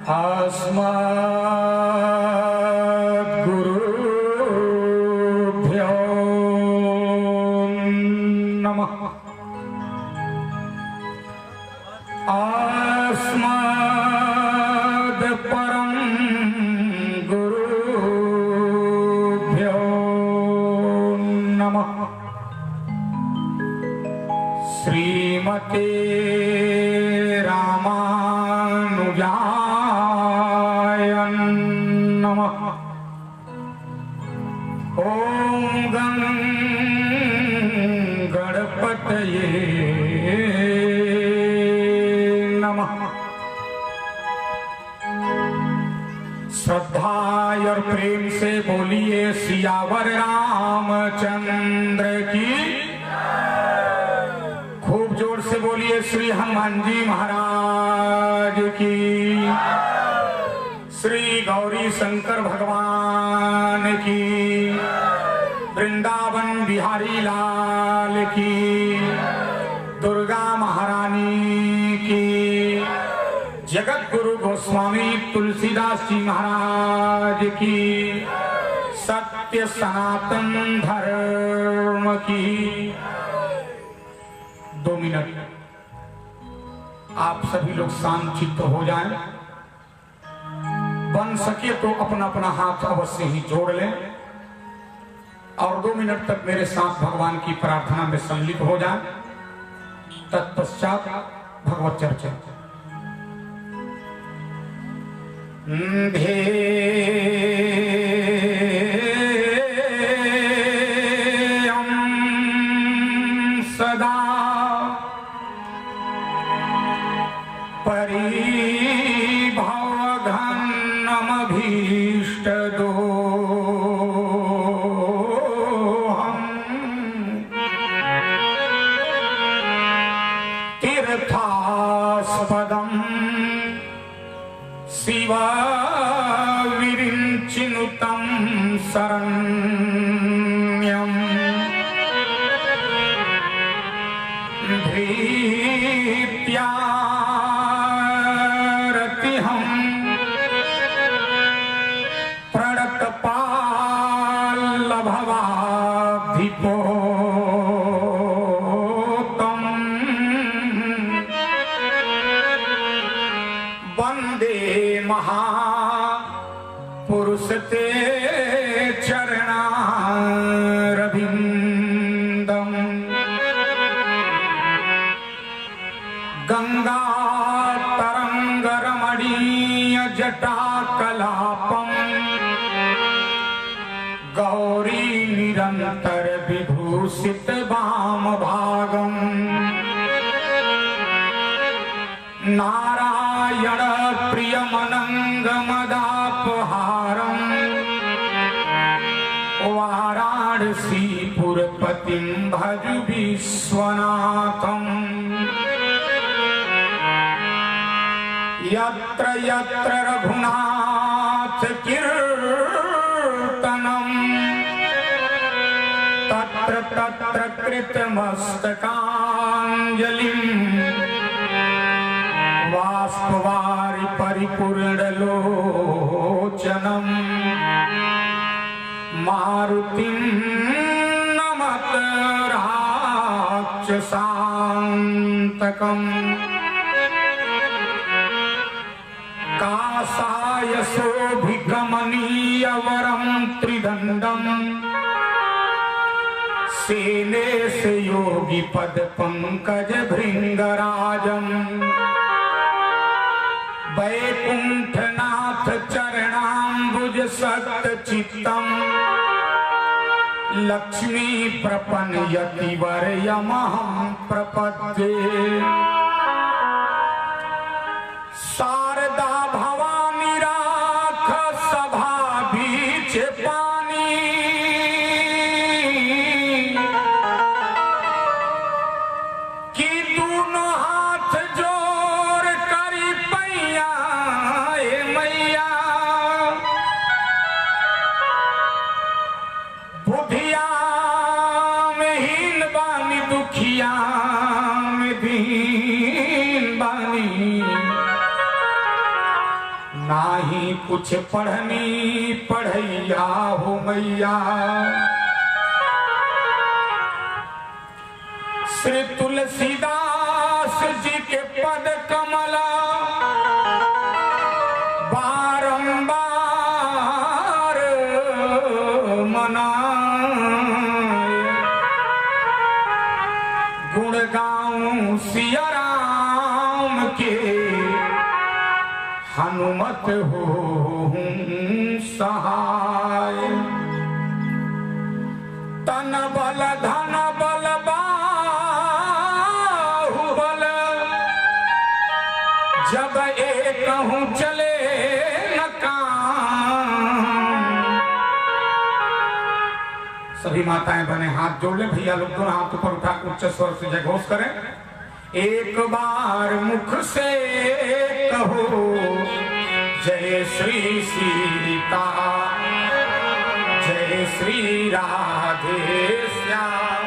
अस्मद्गुरुभ्यो नमः। अस्मद्परं गुरुभ्यो नमः। श्रीमते रामानुजाय नमः। ओम गं गणपतये नमः। श्रद्धा और प्रेम से बोलिए सियावर रामचंद्र की। खूब जोर से बोलिए श्री हनुमान जी महाराज की। श्री गौरी शंकर भगवान की। वृंदावन बिहारी लाल की। दुर्गा महारानी की। जगत गुरु गोस्वामी तुलसीदास जी महाराज की। सत्य सनातन धर्म की। 2 मिनट आप सभी लोग शांत चित्त हो जाएं। बन सके तो अपना अपना हाथ अवश्य ही जोड़ लें और 2 मिनट तक मेरे साथ भगवान की प्रार्थना में सम्मिलित हो जाएं। तत्पश्चात भगवत चर्चा। सदा परिभवघनमभीष्टदोहम् तीर्थास्पदम् शिवविरिञ्चिनुतं शरण्यम् धृत्यारतिहं प्रणतपाल्लभवाब्धिपोतम् वन्दे महापुरुष ते चरणारविन्दम्। गंगा तरंगरमणीय जटाकलापम् गौरी निरंतर विभूषित वामभागम् नारायण प्रियमनंगमदापहारम् वाराणसीपुरपतिं भज विश्वनाथम्। यत्र यत्र रघुनाथ कीर्तनम् तत्र तत्र कृतमस्तकाञ्जलिम् बाष्पवारि परिपूर्णलोचनम् मारुतिं नमत राक्षसान्तकम्। कासाय शोभिकमनीयवरं त्रिदण्डम् सेनेश योगिपद पंकज भृंगराजम् वैकुंठनाथ चरणाम्बुज सत्चित्तम् लक्ष्मी प्रपन्नयति वरयमहं प्रपद्ये। शारदा भवानी राख सभा बीच पानी की दोनों हाथ जोड़ करी पैया मैया। बुधिया में हीन बानी दुखिया में दीन बानी नाही कुछ पढ़नी पढ़ैया हो मैया। श्री तुलसीदास जी के पद कमला बारंबार मनाए, गुण गाऊं सिया राम के हनुमत हो सहाय। तन बल धन बल बाहुबल जब एक हूँ चले न काम। सभी माताएं बने हाथ जोड़ ले, भैया लोग दोनों हाथ ऊपर उठा उच्च स्वर से जय घोष करें। एक बार मुख से कहो जय श्री सीता, जय श्री राधे श्याम।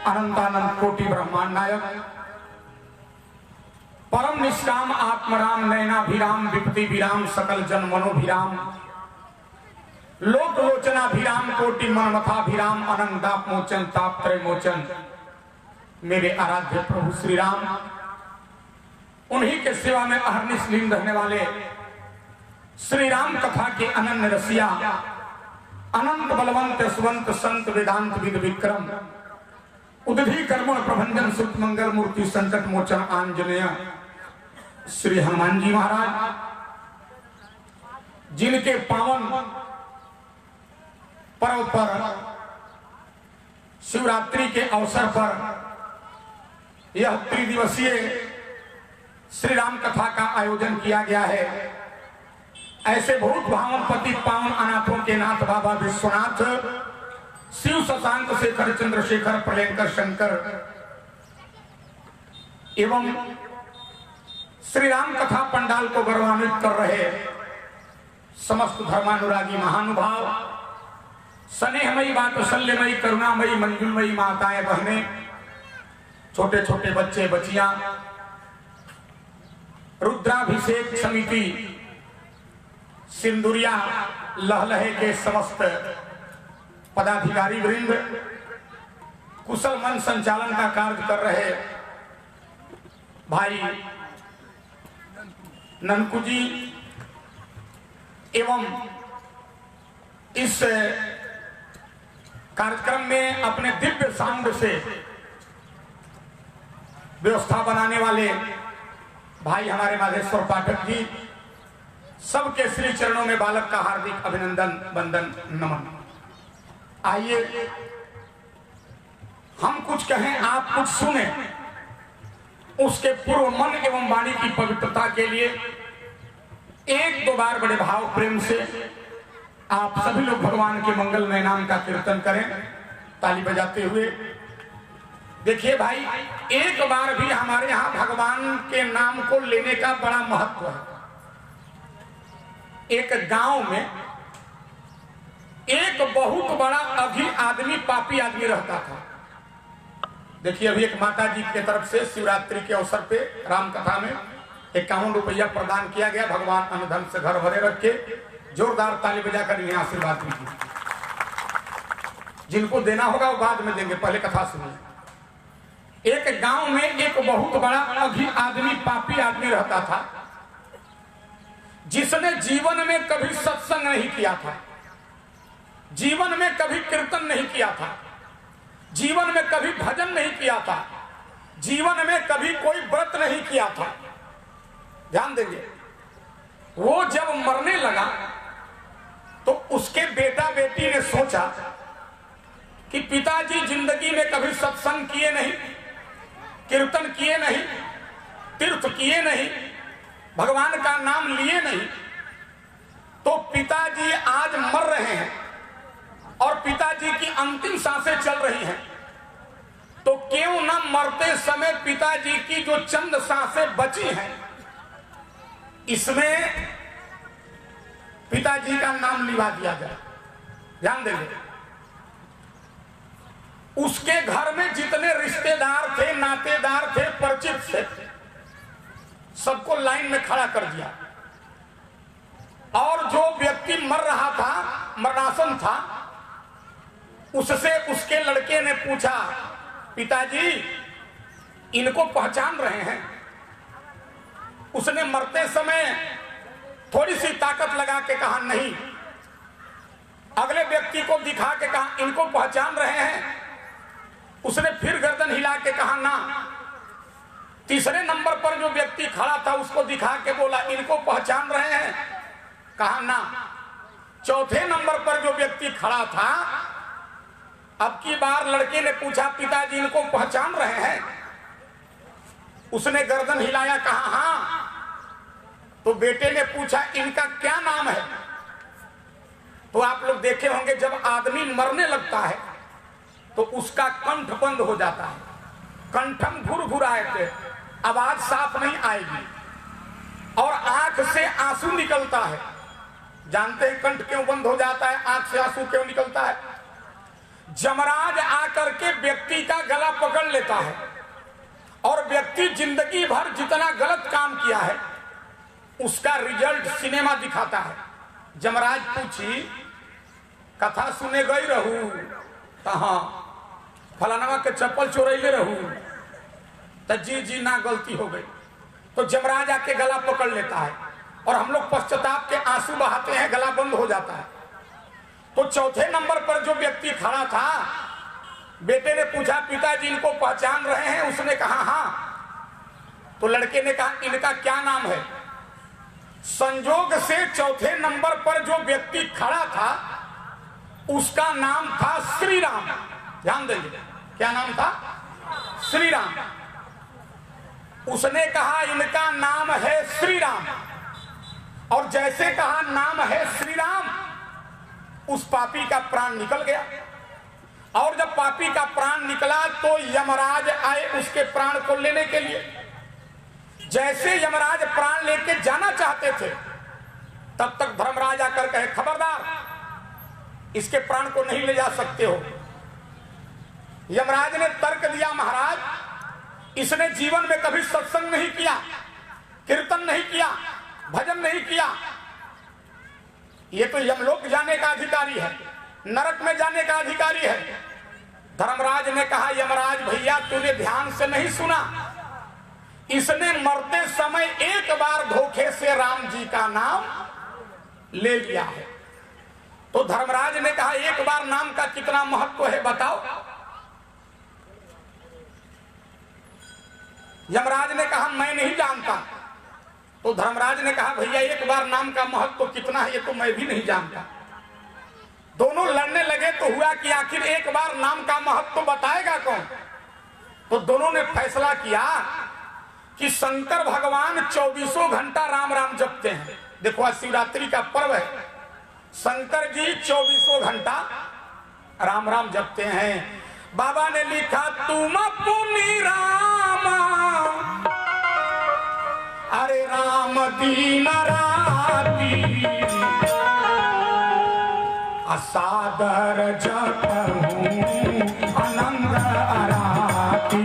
अनंतानंद कोटि ब्रह्मांड नायक परम निष्काम आत्मराम नयनाभिराम विपति विराम सकल जन मनोभिराम लोक लोचनाभिराम कोटि मनमथाभिराम अनंत दाप मोचन तापत्रय मोचन मेरे आराध्य प्रभु श्री राम, उन्हीं के सेवा में अहर्निश लीन रहने वाले श्री राम कथा के अनन्य रसिया अनंत बलवंत सुवंत संत वेदांत विद विक्रम उदधि कर्मण प्रभंजन सुत मंगल मूर्ति संकट मोचन आंजनेय श्री हनुमान जी महाराज, जिनके पावन पर्व पर शिवरात्रि के अवसर पर यह त्रिदिवसीय श्री राम कथा का आयोजन किया गया है। ऐसे बहुत भावन पति पावन अनाथों के नाथ बाबा विश्वनाथ शिव शशांक शेखर चंद्रशेखर प्रलयंकर शंकर एवं श्री राम कथा पंडाल को गौरवान्वित कर रहे समस्त धर्मानुरागी महानुभाव, स्नेहमयी वात्सल्यमयी करुणामयी मंजुलमयी माताएं बहनें, छोटे छोटे बच्चे बच्चियां, रुद्राभिषेक समिति सिंदुरिया लहलहे के समस्त पदाधिकारी वृंद, कुशल मन संचालन का कार्य कर रहे भाई ननकू जी एवं इस कार्यक्रम में अपने दिव्य साउंड से व्यवस्था बनाने वाले भाई हमारे माधेश्वर पाठक जी, सबके श्री चरणों में बालक का हार्दिक अभिनंदन वंदन नमन। आइए हम कुछ कहें आप कुछ सुने, उसके पूर्व मन एवं वाणी की पवित्रता के लिए एक दो बार बड़े भाव प्रेम से आप सभी लोग भगवान के मंगलमय नाम का कीर्तन करें ताली बजाते हुए। देखिए भाई, एक बार भी हमारे यहाँ भगवान के नाम को लेने का बड़ा महत्व है। एक गांव में एक बहुत बड़ा अभी आदमी पापी आदमी रहता था। देखिए अभी एक माता जी की तरफ से शिवरात्रि के अवसर पे राम कथा में 51 रुपया प्रदान किया गया। भगवान अन्न से घर भरे रखे, जोरदार ताली बजाकर यहाँ आशीर्वाद दीजिए। जिनको देना होगा वो बाद में देंगे, पहले कथा सुनिए। एक गांव में एक बहुत बड़ा अभी आदमी पापी आदमी रहता था, जिसने जीवन में कभी सत्संग नहीं किया था, जीवन में कभी कीर्तन नहीं किया था, जीवन में कभी भजन नहीं किया था, जीवन में कभी कोई व्रत नहीं किया था। ध्यान देंगे, वो जब मरने लगा तो उसके बेटा बेटी ने सोचा कि पिताजी जिंदगी में कभी सत्संग किए नहीं, कीर्तन किए नहीं, तीर्थ किए नहीं, भगवान का नाम लिए नहीं, तो पिताजी आज मर रहे हैं और पिताजी की अंतिम सांसें चल रही हैं, तो क्यों न मरते समय पिताजी की जो चंद सांसें बची हैं इसमें पिताजी का नाम लिवा दिया जाए। ध्यान देंगे, उसके घर में जितने रिश्तेदार थे, नातेदार थे, परिचित थे, सबको लाइन में खड़ा कर दिया और जो व्यक्ति मर रहा था, मरणासन था, उससे उसके लड़के ने पूछा, पिताजी इनको पहचान रहे हैं? उसने मरते समय थोड़ी सी ताकत लगा के कहा नहीं। अगले व्यक्ति को दिखा के कहा इनको पहचान रहे हैं? उसने फिर गर्दन हिला के कहा ना। तीसरे नंबर पर जो व्यक्ति खड़ा था उसको दिखा के बोला इनको पहचान रहे हैं? कहा ना। चौथे नंबर पर जो व्यक्ति खड़ा था, अब की बार लड़के ने पूछा, पिताजी इनको पहचान रहे हैं? उसने गर्दन हिलाया, कहा हाँ। तो बेटे ने पूछा इनका क्या नाम है? तो आप लोग देखे होंगे जब आदमी मरने लगता है तो उसका कंठ बंद हो जाता है, कंठम घुरघुराए, आवाज साफ नहीं आएगी और आंख से आंसू निकलता है। जानते हैं कंठ क्यों बंद हो जाता है, आंख से आंसू क्यों निकलता है? यमराज आकर के व्यक्ति का गला पकड़ लेता है और व्यक्ति जिंदगी भर जितना गलत काम किया है उसका रिजल्ट सिनेमा दिखाता है। यमराज पूछी, कथा सुने गई रहू? कहा फलानवा के चप्पल चोरैले रहू? तो जी जी ना, गलती हो गई। तो यमराज आके गला पकड़ लेता है और हम लोग पश्चाताप के आंसू बहाते हैं, गला बंद हो जाता है। तो चौथे नंबर पर जो व्यक्ति खड़ा था, बेटे ने पूछा पिताजी इनको पहचान रहे हैं? उसने कहा हाँ। तो लड़के ने कहा इनका क्या नाम है? संजोग से चौथे नंबर पर जो व्यक्ति खड़ा था उसका नाम था श्री राम। ध्यान देंगे, क्या नाम था? श्री राम। उसने कहा इनका नाम है श्री राम, और जैसे कहा नाम है श्री राम, उस पापी का प्राण निकल गया। और जब पापी का प्राण निकला तो यमराज आए उसके प्राण को लेने के लिए। जैसे यमराज प्राण लेके जाना चाहते थे तब तक धर्मराज आकर कहे, खबरदार, इसके प्राण को नहीं ले जा सकते हो। यमराज ने तर्क दिया, महाराज इसने जीवन में कभी सत्संग नहीं किया, कीर्तन नहीं किया, भजन नहीं किया, ये तो यमलोक जाने का अधिकारी है, नरक में जाने का अधिकारी है। धर्मराज ने कहा, यमराज भैया तूने ध्यान से नहीं सुना, इसने मरते समय एक बार धोखे से राम जी का नाम ले लिया है। तो धर्मराज ने कहा एक बार नाम का कितना महत्व है बताओ। यमराज ने कहा मैं नहीं जानता। तो धर्मराज ने कहा भैया एक बार नाम का महत्व कितना है ये तो मैं भी नहीं जानता। दोनों लड़ने लगे तो हुआ कि आखिर एक बार नाम का महत्व बताएगा कौन। तो दोनों ने फैसला किया कि शंकर भगवान 24 घंटा राम राम जपते हैं। देखो आज शिवरात्रि का पर्व है, शंकर जी 24 घंटा राम राम जपते हैं। बाबा ने लिखा तुम पुनि रामा, अरे राम दीन राती, असादर जपहूं आनंद आराती।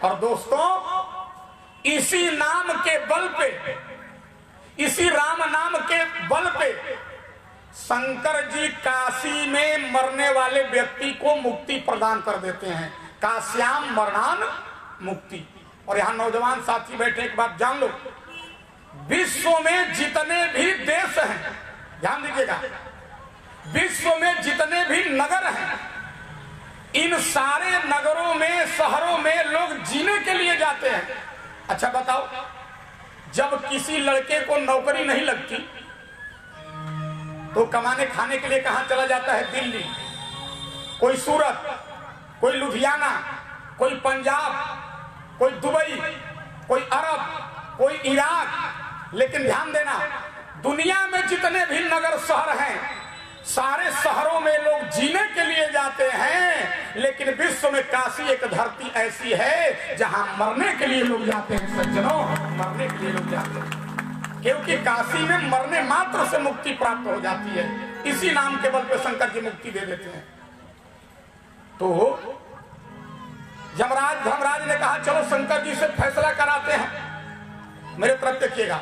और दोस्तों इसी नाम के बल पे, इसी राम नाम के बल पे शंकर जी काशी में मरने वाले व्यक्ति को मुक्ति प्रदान कर देते हैं। काश्याम मरणान मुक्ति। और यहाँ नौजवान साथी बैठे, एक बात जान लो, विश्व में जितने भी देश हैं, ध्यान दीजिएगा, विश्व में जितने भी नगर हैं, इन सारे नगरों में, शहरों में लोग जीने के लिए जाते हैं। अच्छा बताओ, जब किसी लड़के को नौकरी नहीं लगती तो कमाने खाने के लिए कहां चला जाता है? दिल्ली, कोई सूरत, कोई लुधियाना, कोई पंजाब, कोई दुबई, कोई अरब, कोई इराक। लेकिन ध्यान देना, दुनिया में जितने भी नगर शहर हैं, सारे शहरों में लोग जीने के लिए जाते हैं, लेकिन विश्व में काशी एक धरती ऐसी है जहां मरने के लिए लोग जाते हैं। सज्जनों, मरने के लिए लोग जाते हैं, क्योंकि काशी में मरने मात्र से मुक्ति प्राप्त हो जाती है। इसी नाम के बल पे शंकर जी मुक्ति दे देते हैं। तो यमराज धर्मराज ने कहा चलो शंकर जी से फैसला कराते हैं। मेरे तरफ देखिएगा,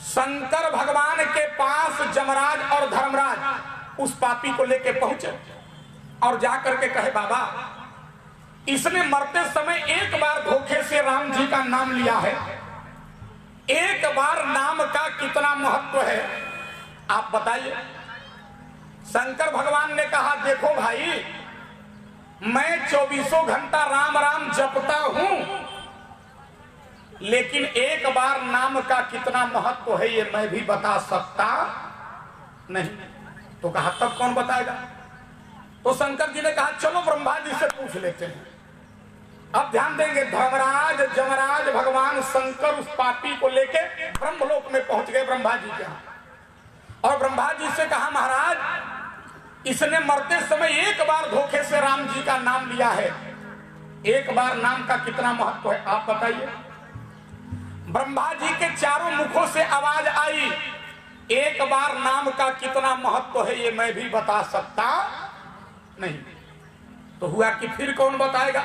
शंकर भगवान के पास यमराज और धर्मराज उस पापी को लेके पहुंचे और जाकर के कहे बाबा, इसने मरते समय एक बार धोखे से राम जी का नाम लिया है, एक बार नाम का कितना महत्व है आप बताइए। शंकर भगवान ने कहा देखो भाई, मैं 24 घंटा राम राम जपता हूं, लेकिन एक बार नाम का कितना महत्व है ये मैं भी बता सकता नहीं। तो कहा तब कौन बताएगा? तो शंकर जी ने कहा चलो ब्रह्मा जी से पूछ लेते हैं। अब ध्यान देंगे, धर्मराज यमराज भगवान शंकर उस पापी को लेके ब्रह्मलोक में पहुंच गए ब्रह्मा जी के यहाँ, और ब्रह्मा जी से कहा महाराज, इसने मरते समय एक बार धोखे से राम जी का नाम लिया है, एक बार नाम का कितना महत्व है आप बताइए। ब्रह्मा जी के चारों मुखों से आवाज आई, एक बार नाम का कितना महत्व है ये मैं भी बता सकता नहीं। तो हुआ कि फिर कौन बताएगा?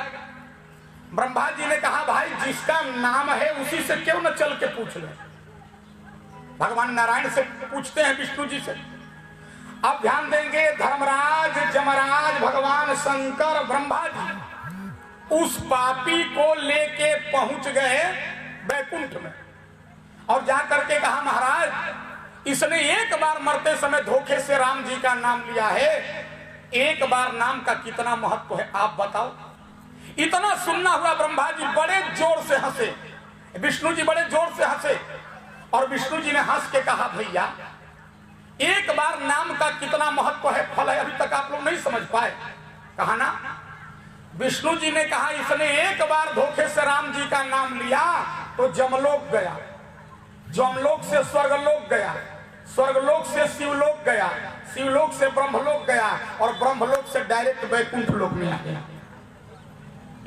ब्रह्मा जी ने कहा भाई जिसका नाम है उसी से क्यों न चल के पूछ ले। भगवान नारायण से पूछते हैं, विष्णु जी से। अब ध्यान देंगे, धर्मराज यमराज भगवान शंकर ब्रह्मा जी उस पापी को लेके पहुंच गए बैकुंठ में, और जाकर के कहा महाराज, इसने एक बार मरते समय धोखे से राम जी का नाम लिया है, एक बार नाम का कितना महत्व है आप बताओ। इतना सुनना हुआ ब्रह्मा जी बड़े जोर से हंसे, विष्णु जी बड़े जोर से हंसे, और विष्णु जी ने हंस के कहा भैया एक बार नाम का कितना महत्व है फल है, अभी तक आप लोग नहीं समझ पाए। कहा ना, विष्णु जी ने कहा इसने एक बार धोखे से राम जी का नाम लिया तो जमलोक गया, जमलोक से स्वर्गलोक गया, स्वर्गलोक से शिवलोक गया, शिवलोक से ब्रह्मलोक गया, और ब्रह्मलोक से डायरेक्ट वैकुंठ लोक में आ गया।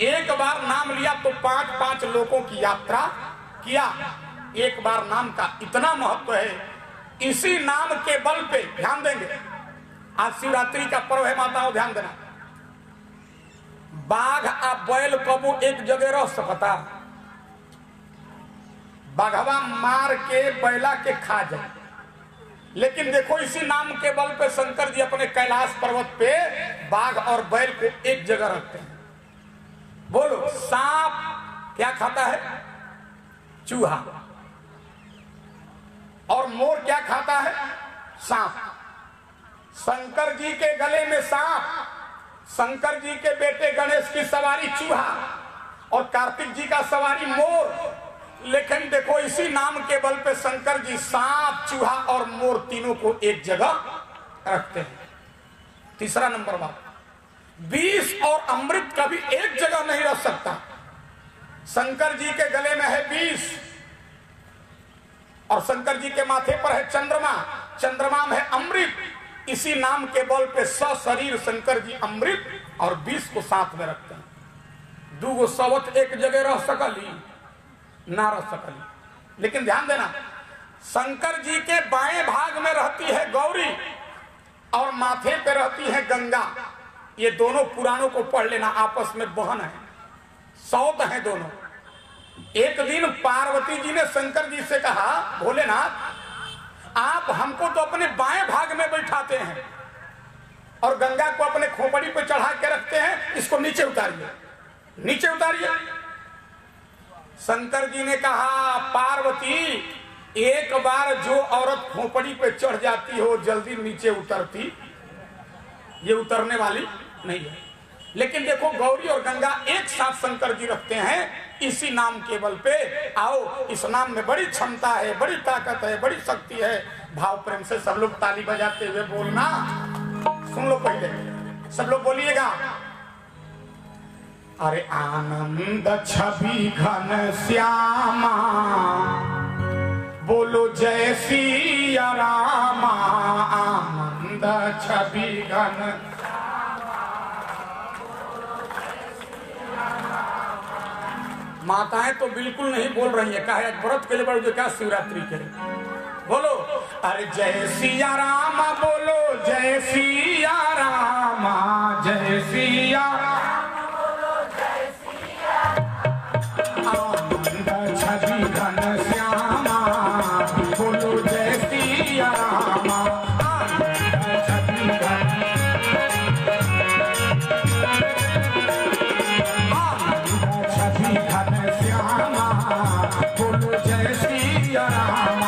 एक बार नाम लिया तो 5-5 लोकों की यात्रा किया। एक बार नाम का इतना महत्व है। इसी नाम के बल पे ध्यान देंगे, आज शिवरात्रि का पर्व है माताओं, ध्यान देना, बाघ आ बैल कबू एक जगह रह सकता, बाघवा मार के बैला के खा जाए, लेकिन देखो इसी नाम के बल पे शंकर जी अपने कैलाश पर्वत पे बाघ और बैल को एक जगह रखते हैं। बोलो, सांप क्या खाता है? चूहा। और मोर क्या खाता है? सांप। शंकर जी के गले में सांप, शंकर जी के बेटे गणेश की सवारी चूहा, और कार्तिक जी का सवारी मोर। लेकिन देखो इसी नाम के बल पे शंकर जी सांप, चूहा और मोर तीनों को एक जगह रखते हैं। तीसरा नंबर बात, विष और अमृत कभी एक जगह नहीं रह सकता। शंकर जी के गले में है विष, और शंकर जी के माथे पर है चंद्रमा, चंद्रमा में है अमृत। इसी नाम के बल पे सशरीर शंकर जी अमृत और विष को साथ में रखते हैं। दूगो सवत एक जगह रह सकली ना रह सकली। लेकिन ध्यान देना, शंकर जी के बाएं भाग में रहती है गौरी और माथे पे रहती है गंगा। ये दोनों पुराणों को पढ़ लेना, आपस में बहन है, सौत है दोनों। एक दिन पार्वती जी ने शंकर जी से कहा, भोलेनाथ आप हमको तो अपने बाएं भाग में बैठाते हैं और गंगा को अपने खोपड़ी पे चढ़ा के रखते हैं, इसको नीचे उतारिए, नीचे उतारिए। शंकर जी ने कहा, पार्वती एक बार जो औरत खोपड़ी पे चढ़ जाती हो जल्दी नीचे उतरती, ये उतरने वाली नहीं है। लेकिन देखो गौरी और गंगा एक साथ शंकर जी रखते हैं इसी नाम के बल पे। आओ, इस नाम में बड़ी क्षमता है, बड़ी ताकत है, बड़ी शक्ति है। भाव प्रेम से सब लोग ताली बजाते हुए बोलना। सुन लो पहले, सब लोग बोलिएगा, अरे आनंद छवि घन श्यामा बोलो जय सिया रामा। आनंद छवि घन माताएं तो बिल्कुल नहीं बोल रही है, कहा व्रत के लिए बड़ो क्या शिवरात्रि के लिए बोलो। अरे जय सिया राम बोलो जय सिया राम जय सिया आनंद छवि घन श्यामा बोलो जय सिया राम। आनंद छवि घन आनंद छवि घन श्यामा बोलो जय सिया राम।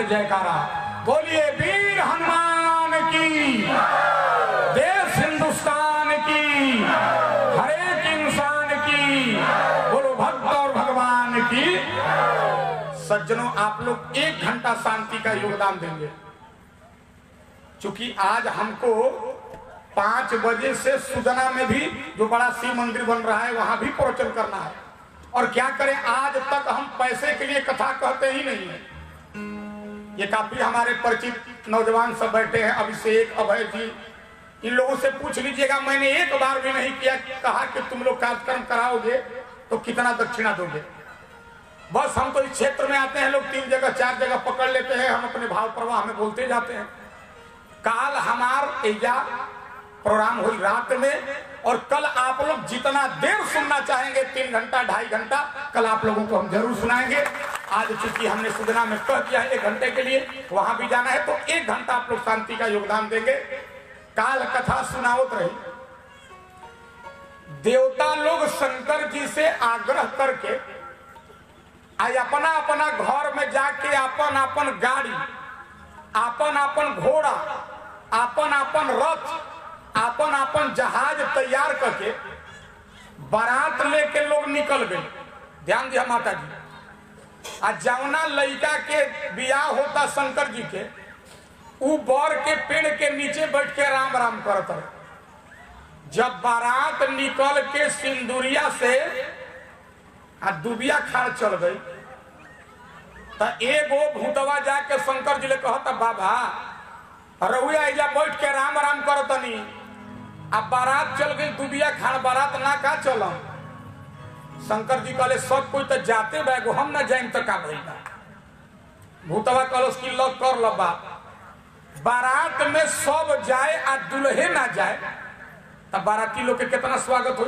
जयकारा बोलिए वीर हनुमान की, देश हिंदुस्तान की, हर एक इंसान की, बोलो भक्त और भगवान की। सज्जनों आप लोग 1 घंटा शांति का योगदान देंगे, क्योंकि आज हमको 5 बजे से सुदना में भी जो बड़ा शिव मंदिर बन रहा है वहां भी प्रवचन करना है। और क्या करें, आज तक हम पैसे के लिए कथा कहते ही नहीं है। ये काफी हमारे परिचित नौजवान सब बैठे हैं, अभिषेक, अभय जी, इन लोगों से पूछ लीजिएगा, मैंने एक बार भी नहीं किया कहा कि तुम लोग कार्यक्रम कराओगे तो कितना दक्षिणा दोगे। बस हम तो इस क्षेत्र में आते हैं, लोग 3 जगह 4 जगह पकड़ लेते हैं, हम अपने भाव प्रवाह में बोलते जाते हैं। काल हमार एजा प्रोग्राम हुई रात में, और कल आप लोग जितना देर सुनना चाहेंगे 3 घंटा 2.5 घंटा कल आप लोगों को हम जरूर सुनाएंगे। आज चूंकि हमने सुदना में कह दिया है 1 घंटे के लिए वहां भी जाना है, तो 1 घंटा आप लोग शांति का योगदान देंगे। काल कथा सुनावत रही, देवता लोग शंकर जी से आग्रह करके अपना अपना घर में जाके अपन अपन गाड़ी, अपन अपन घोड़ा, अपन अपन रथ, अपन अपन जहाज तैयार करके बारात लेके लोग निकल गए। ध्यान दिया माता जी। आ जौना लड़का के बियाह होता शंकर जी के, उ बर के पेड़ के नीचे बैठ के राम राम करत रहे। जब बारात निकल के सिंदूरिया से दुबिया खाड़ चल गई तो एगो भूतवा जाके शंकर जी ले कहता, बाबा रउआ एजा बैठ के राम राम करतनी, अब बारात चल गई दुबिया खाड़, बारात ना का चल। शंकर जी कहले सब कोई तो जाते बैगो, हम ना जाए तो का भइल बा। भूतवा कहलो कि लग कर लो बाप, बारात में सब जाए आ दुल्हे ना जाए तब बाराती लोग के कितना स्वागत हो।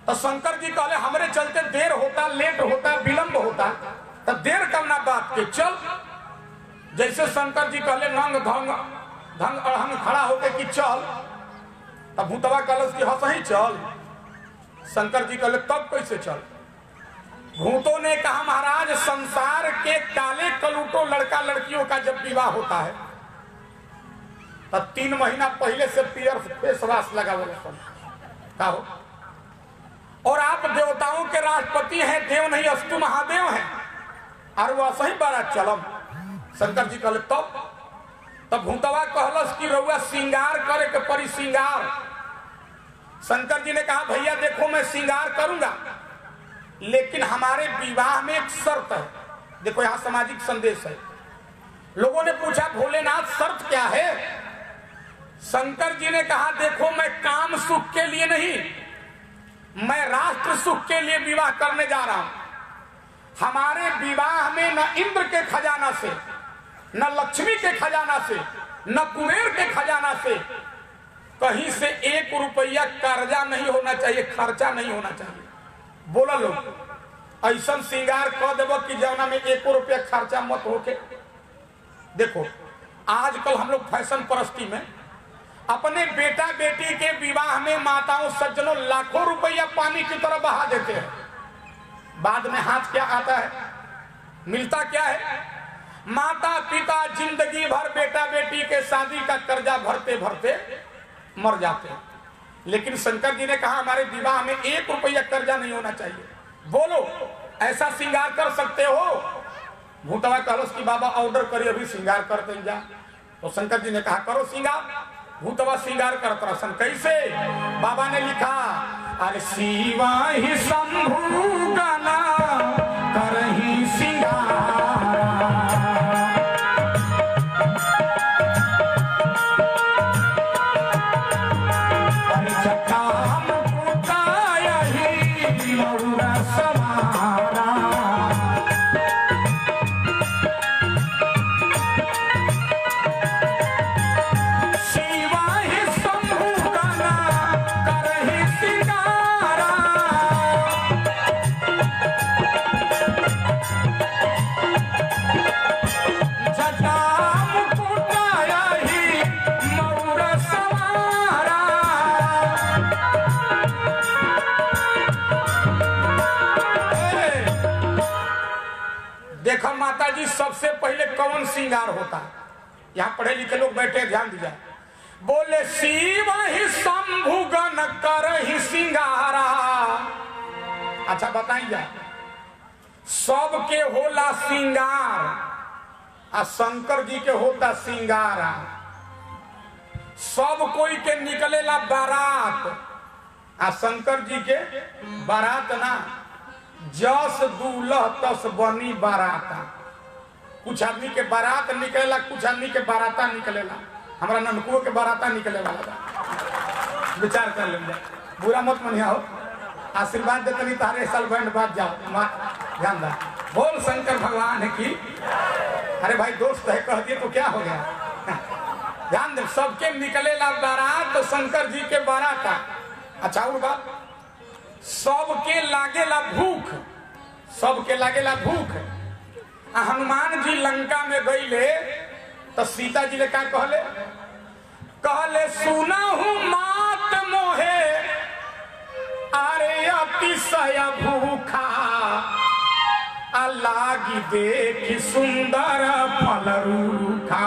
तो शंकर जी कहले हमरे चलते देर होता, लेट होता, विलंब होता, तो देर करना बात के चल। जैसे शंकर जी कहले नंग धंग धंग अड़हंग खड़ा होके कि चल, तब भूतवा कहल कि हाँ सही चल। शंकर जी कहले तब कैसे चल। भूतों ने कहा महाराज संसार के काले कलूटों लड़का लड़कियों का जब विवाह होता है तब 3 महीना पहले से पियर फेस वाश लगा हुआ हो। और आप देवताओं के राष्ट्रपति हैं, देव नहीं अस्तु महादेव हैं, और वह सही बारात चलम। शंकर जी कहले तब भूतवा कहलस कि रउआ श्रृंगार करे के परी श्रृंगार। शंकर जी ने कहा भैया देखो मैं श्रृंगार करूंगा, लेकिन हमारे विवाह में एक शर्त है। देखो यहाँ सामाजिक संदेश है। लोगों ने पूछा भोलेनाथ शर्त क्या है। शंकर जी ने कहा देखो मैं काम सुख के लिए नहीं, मैं राष्ट्र सुख के लिए विवाह करने जा रहा हूं। हमारे विवाह में न इंद्र के खजाना से, न लक्ष्मी के खजाना से, न कुबेर के खजाना से कहीं से 1 रुपया कर्जा नहीं होना चाहिए, खर्चा नहीं होना चाहिए। बोला लोग ऐसा श्रृंगार कर देव कि जौना में 1 रुपया खर्चा मत होके। देखो आजकल हम लोग फैशन परस्ती में अपने बेटा बेटी के विवाह में माताओं सज्जनों लाखों रुपया पानी की तरह बहा देते हैं। बाद में हाथ क्या आता है, मिलता क्या है। माता पिता जिंदगी भर बेटा बेटी के शादी का कर्जा भरते भरते मर जाते हैं। लेकिन शंकर जी ने कहा हमारे विवाह में 1 रुपया कर्जा नहीं होना चाहिए। बोलो ऐसा श्रृंगार कर सकते हो। भूतवा कहलो कि बाबा ऑर्डर करिए अभी श्रृंगार करते जा। तो शंकर जी ने कहा करो श्रृंगार। भूतवा श्रृंगार करता रसन। कैसे? बाबा ने लिखा अरे शिवा ही शंभु गाना करही श्रृंगार, अरे जटा मुकुटाया ही मौरा समारा, माता जी सबसे पहले कौन श्रृंगार होता है? यहाँ पढ़े लिखे लोग बैठे ध्यान दीजिए। बोले शिव ही शंभु गण करहि श्रृंगारा। अच्छा बताइए सबके होला श्रृंगार आ शंकर जी के होता श्रृंगारा। सब कोई के निकलेला बारात आ शंकर जी के बारात ना। जस दूल्ह तस बनी बाराता। कुछ आदमी के बारात निकलेला, कुछ आदमी के बाराता निकलेला। हमारा ननकुओ के बाराता निकले वाला था। विचार कर लेंगे, बुरा मत मनिया हो। आशीर्वाद देते नहीं तारे साल बैंड बात जाओ। ध्यान दा बोल शंकर भगवान की। अरे भाई दोस्त है कह दिए तो क्या हो गया। ध्यान दे सबके निकलेला बारात तो शंकर जी के बाराता। अच्छा और बात सबके लागेला भूख, सबके लागेला भूख। हनुमान जी लंका में गईले तो सीता जी ने क्या कहले? कहले सुना हूं मात मोहे सय भूखा लागी देखी सुंदर फल रूखा।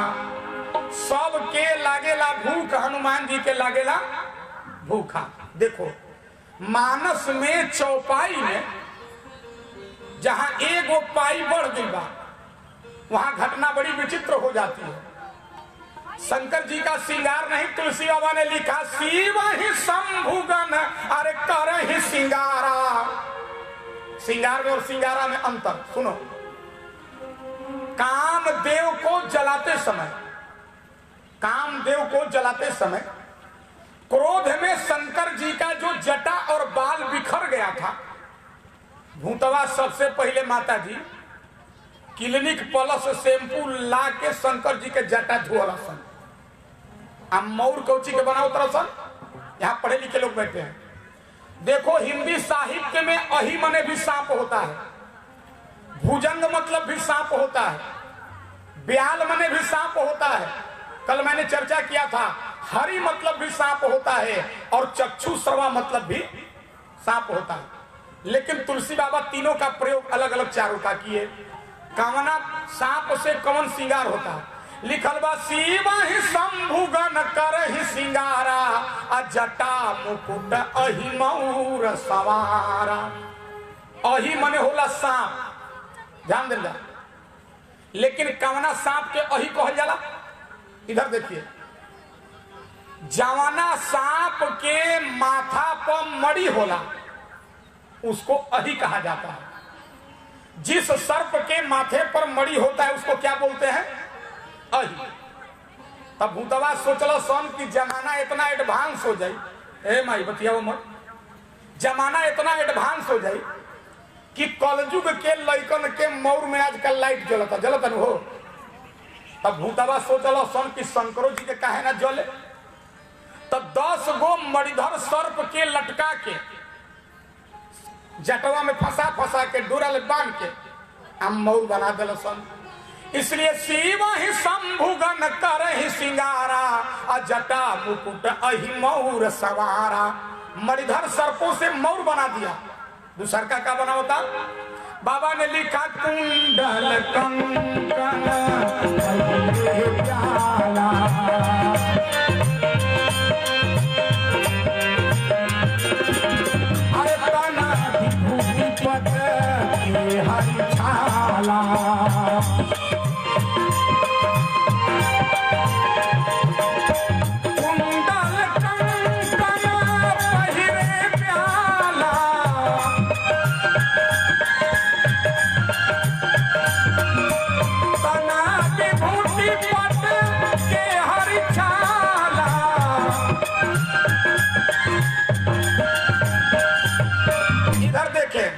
सबके लागेला भूख, हनुमान जी के लागेला भूखा। देखो मानस में चौपाई में जहां एगो पाई बढ़ गई बा वहां घटना बड़ी विचित्र हो जाती है। शंकर जी का श्रृंगार नहीं, तुलसी बाबा ने लिखा शिव ही शंभुगन अरे कर ही श्रृंगारा। श्रृंगार में और श्रृंगारा में अंतर सुनो। कामदेव को जलाते समय, कामदेव को जलाते समय क्रोध में शंकर जी का जो जटा और बाल बिखर गया था, भूतवा सबसे पहले माता जी क्लिनिक प्लस शैम्पू ला के शंकर जी के जटा धोला सन। अब मौर कौची के बनाओ तरह सन, यहाँ पढ़े लिखे लोग बैठे हैं। देखो हिंदी साहित्य में अही मने भी सांप होता है, भुजंग मतलब भी सांप होता है, ब्याल मने भी सांप होता है। कल मैंने चर्चा किया था हरि मतलब भी सांप होता है और चक्षु श्रवा मतलब भी सांप होता है। लेकिन तुलसी बाबा तीनों का प्रयोग अलग अलग चारों का किए। कवना सांप से कौन श्रृंगार होता है? लिखल बा शिव ही शंभुगन कर ही श्रृंगारा जटा मुकुट अहि मऊर सवारा। अहि मने होला सांप, ध्यान देना। लेकिन कवना सांप के अहि कहल जाला? इधर देखिए, जवाना सांप के माथा पर मड़ी होला उसको अहि कहा जाता है। जिस सर्प के माथे पर मड़ी होता है उसको क्या बोलते हैं? अहि। तब भूतवा सोचल सन कि जमाना इतना एडवांस हो जाए, ए माई बतियाओ मत, जमाना इतना एडवांस हो जाए कि कलयुग के लइकन के मौर में आजकल लाइट जलता जलता हो। तब भूतवा सोचल सन कि शंकरो जी के काहे ना जले। तब 10 गो मणिधर सर्प के लटका के जटवा में फंसा फंसा के डोरा ले बांध के हम मौर बना दिल सन। इसलिए शिव ही शंभुगन कर ही श्रृंगारा जटा मुकुट अहि मौर सवारा। मणिधर सर्पों से मौर बना दिया। दूसर का क्या बना होता? बाबा ने लिखा कुंडल कंकन प्याला अरे तना भूपत के हरि छाला। कुंडल कंकन पहिरे प्याला तना विभूति पट के हरि छाला। इधर देखें,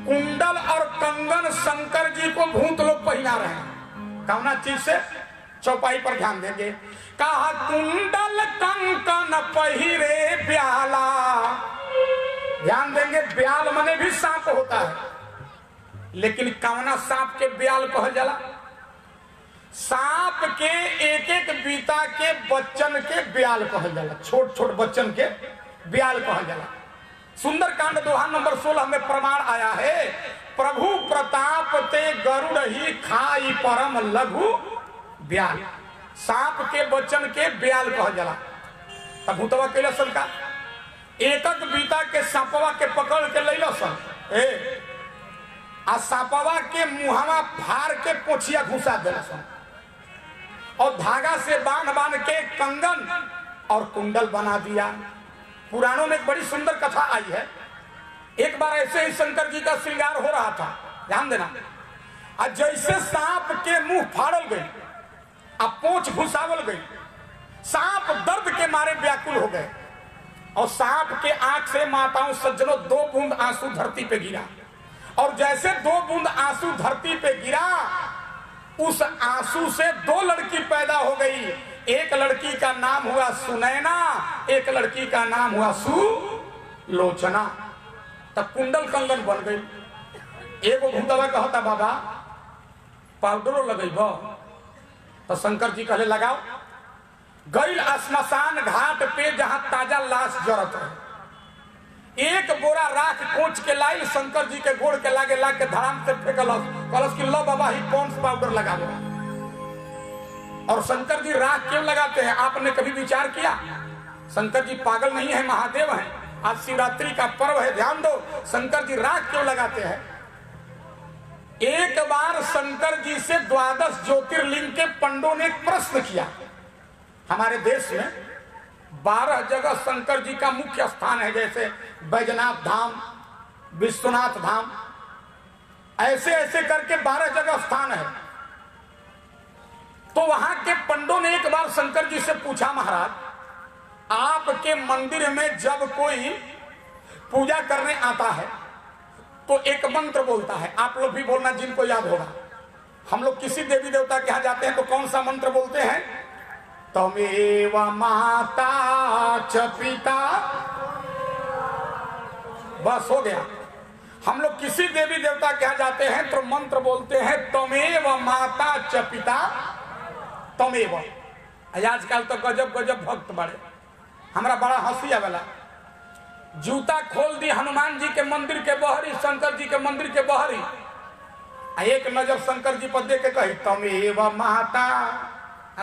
कुंडल और कंगन शंकर जी को भूत लोग पहना रहे हैं। कौना चीज से? चौपाई पर ध्यान देंगे। कहा कुंडल कंकन पहिरे ब्याला। ध्यान देंगे, ब्याल मने भी सांप होता है, लेकिन कौना सांप के ब्याल कहल जाला? सांप के एक एक बीता के बच्चन के ब्याल कहल जाला, छोट छोट बच्चन के ब्याल कहल जाला। सुंदरकांड दोहा नंबर 16 में प्रमाण आया है, प्रभु प्रताप ते गरुड़ ही खाई परम लघु ब्याल। सांप के बच्चन के ब्याल कहल जाला। तब भूतवा कैला सन का एकक बीता के सांपवा के पकड़ के लैला सन आ सांपवा के मुहावा फाड़ के पोछिया घुसा देला सन और धागा से बांध बांध के कंगन और कुंडल बना दिया। पुराणों में एक बड़ी सुंदर कथा आई है। एक बार ऐसे ही शंकर जी का श्रृंगार हो रहा था, ध्यान देना। आज जैसे सांप के मुंह फाड़ल गई, अब पोंछ घुसावल गई, सांप दर्द के मारे व्याकुल हो गए और सांप के आंख से माताओं सज्जनों 2 बूंद आंसू धरती पे गिरा। और जैसे 2 बूंद आंसू धरती पे गिरा, उस आंसू से 2 लड़की पैदा हो गई। एक लड़की का नाम हुआ सुनैना, एक लड़की का नाम हुआ सुलोचना। तब कुंडल कंगन बन गई। एगो भूतवा कहता बाबा पाउडरो लगेब? तो शंकर जी कहले लगाओ। गई स्मशान घाट पे जहां ताजा लाश जरत है, एक बोरा राख कोच के लाई शंकर जी के गोड़ के लागे ला के धराम से फेंकलस, कहलस कि लो बाबा ही पॉन्ड्स पाउडर लगा दो। और शंकर जी राख क्यों लगाते हैं, आपने कभी विचार किया? शंकर जी पागल नहीं है, महादेव हैं। आज शिवरात्रि का पर्व है, ध्यान दो, शंकर जी राख क्यों लगाते हैं? एक बार शंकर जी से 12 ज्योतिर्लिंग के पंडों ने एक प्रश्न किया। हमारे देश में 12 जगह शंकर जी का मुख्य स्थान है, जैसे बैजनाथ धाम, विश्वनाथ धाम, ऐसे ऐसे करके 12 जगह स्थान है। तो वहां के पंडों ने एक बार शंकर जी से पूछा, महाराज आपके मंदिर में जब कोई पूजा करने आता है तो एक मंत्र बोलता है, आप लोग भी बोलना जिनको याद होगा। हम लोग किसी देवी देवता के यहां जाते हैं तो कौन सा मंत्र बोलते हैं? तमेव माता च पिता, बस हो गया। हम लोग किसी देवी देवता के यहां जाते हैं तो मंत्र बोलते हैं तमेव माता च पिता तमेव। आजकल तो गजब गजब भक्त बड़े, हमरा बड़ा हंसी आवेला। जूता खोल दी हनुमान जी के मंदिर के बहरी, शंकर जी के मंदिर के बहरी, एक नजर शंकर जी पर दे के कही तमेव माता,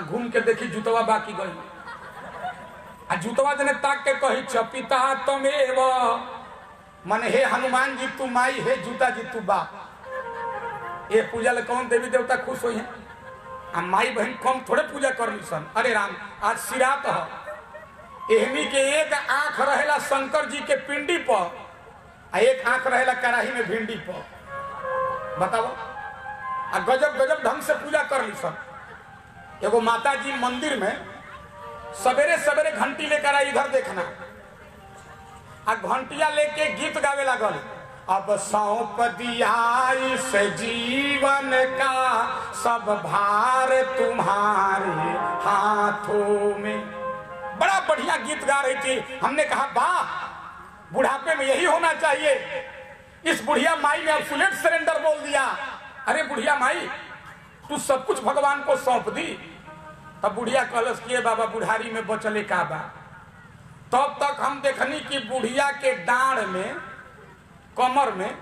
घूम के देखी जूतवा बाकी गई, जूतवा जने ताक के कही पिता तमेव, माने हे हनुमान जी तू माई, हे जूता जी तू बाप। ये पूजा ले कौन देवी देवता खुश हुई है? माई बहन कम थोड़े पूजा कर ली सन। अरे राम, आज सिरात है, एहमी के एक आंख रहेला शंकर जी के पिंडी पर, एक आंख रहेला कड़ाही में भिंडी पर, बताओ। गजब गजब ढंग से पूजा कर ली सन। एगो माता जी मंदिर में सवेरे सवेरे घंटी लेकर आई, इधर देखना, घंटिया लेके गीत गावे लागल, अब सौंप दिया इस जीवन का सब भार तुम्हारे हाथों में। बड़ा बढ़िया गीत गा रही थी। हमने कहा वाह, बुढ़ापे में यही होना चाहिए। इस बुढ़िया माई ने अब फुल सरेंडर बोल दिया। अरे बुढ़िया माई, तू सब कुछ भगवान को सौंप दी। तब बुढ़िया कहलस कि बाबा बुढ़ारी में बचले का बा। तब तक हम देखनी कि बुढ़िया के डांड में, कमर में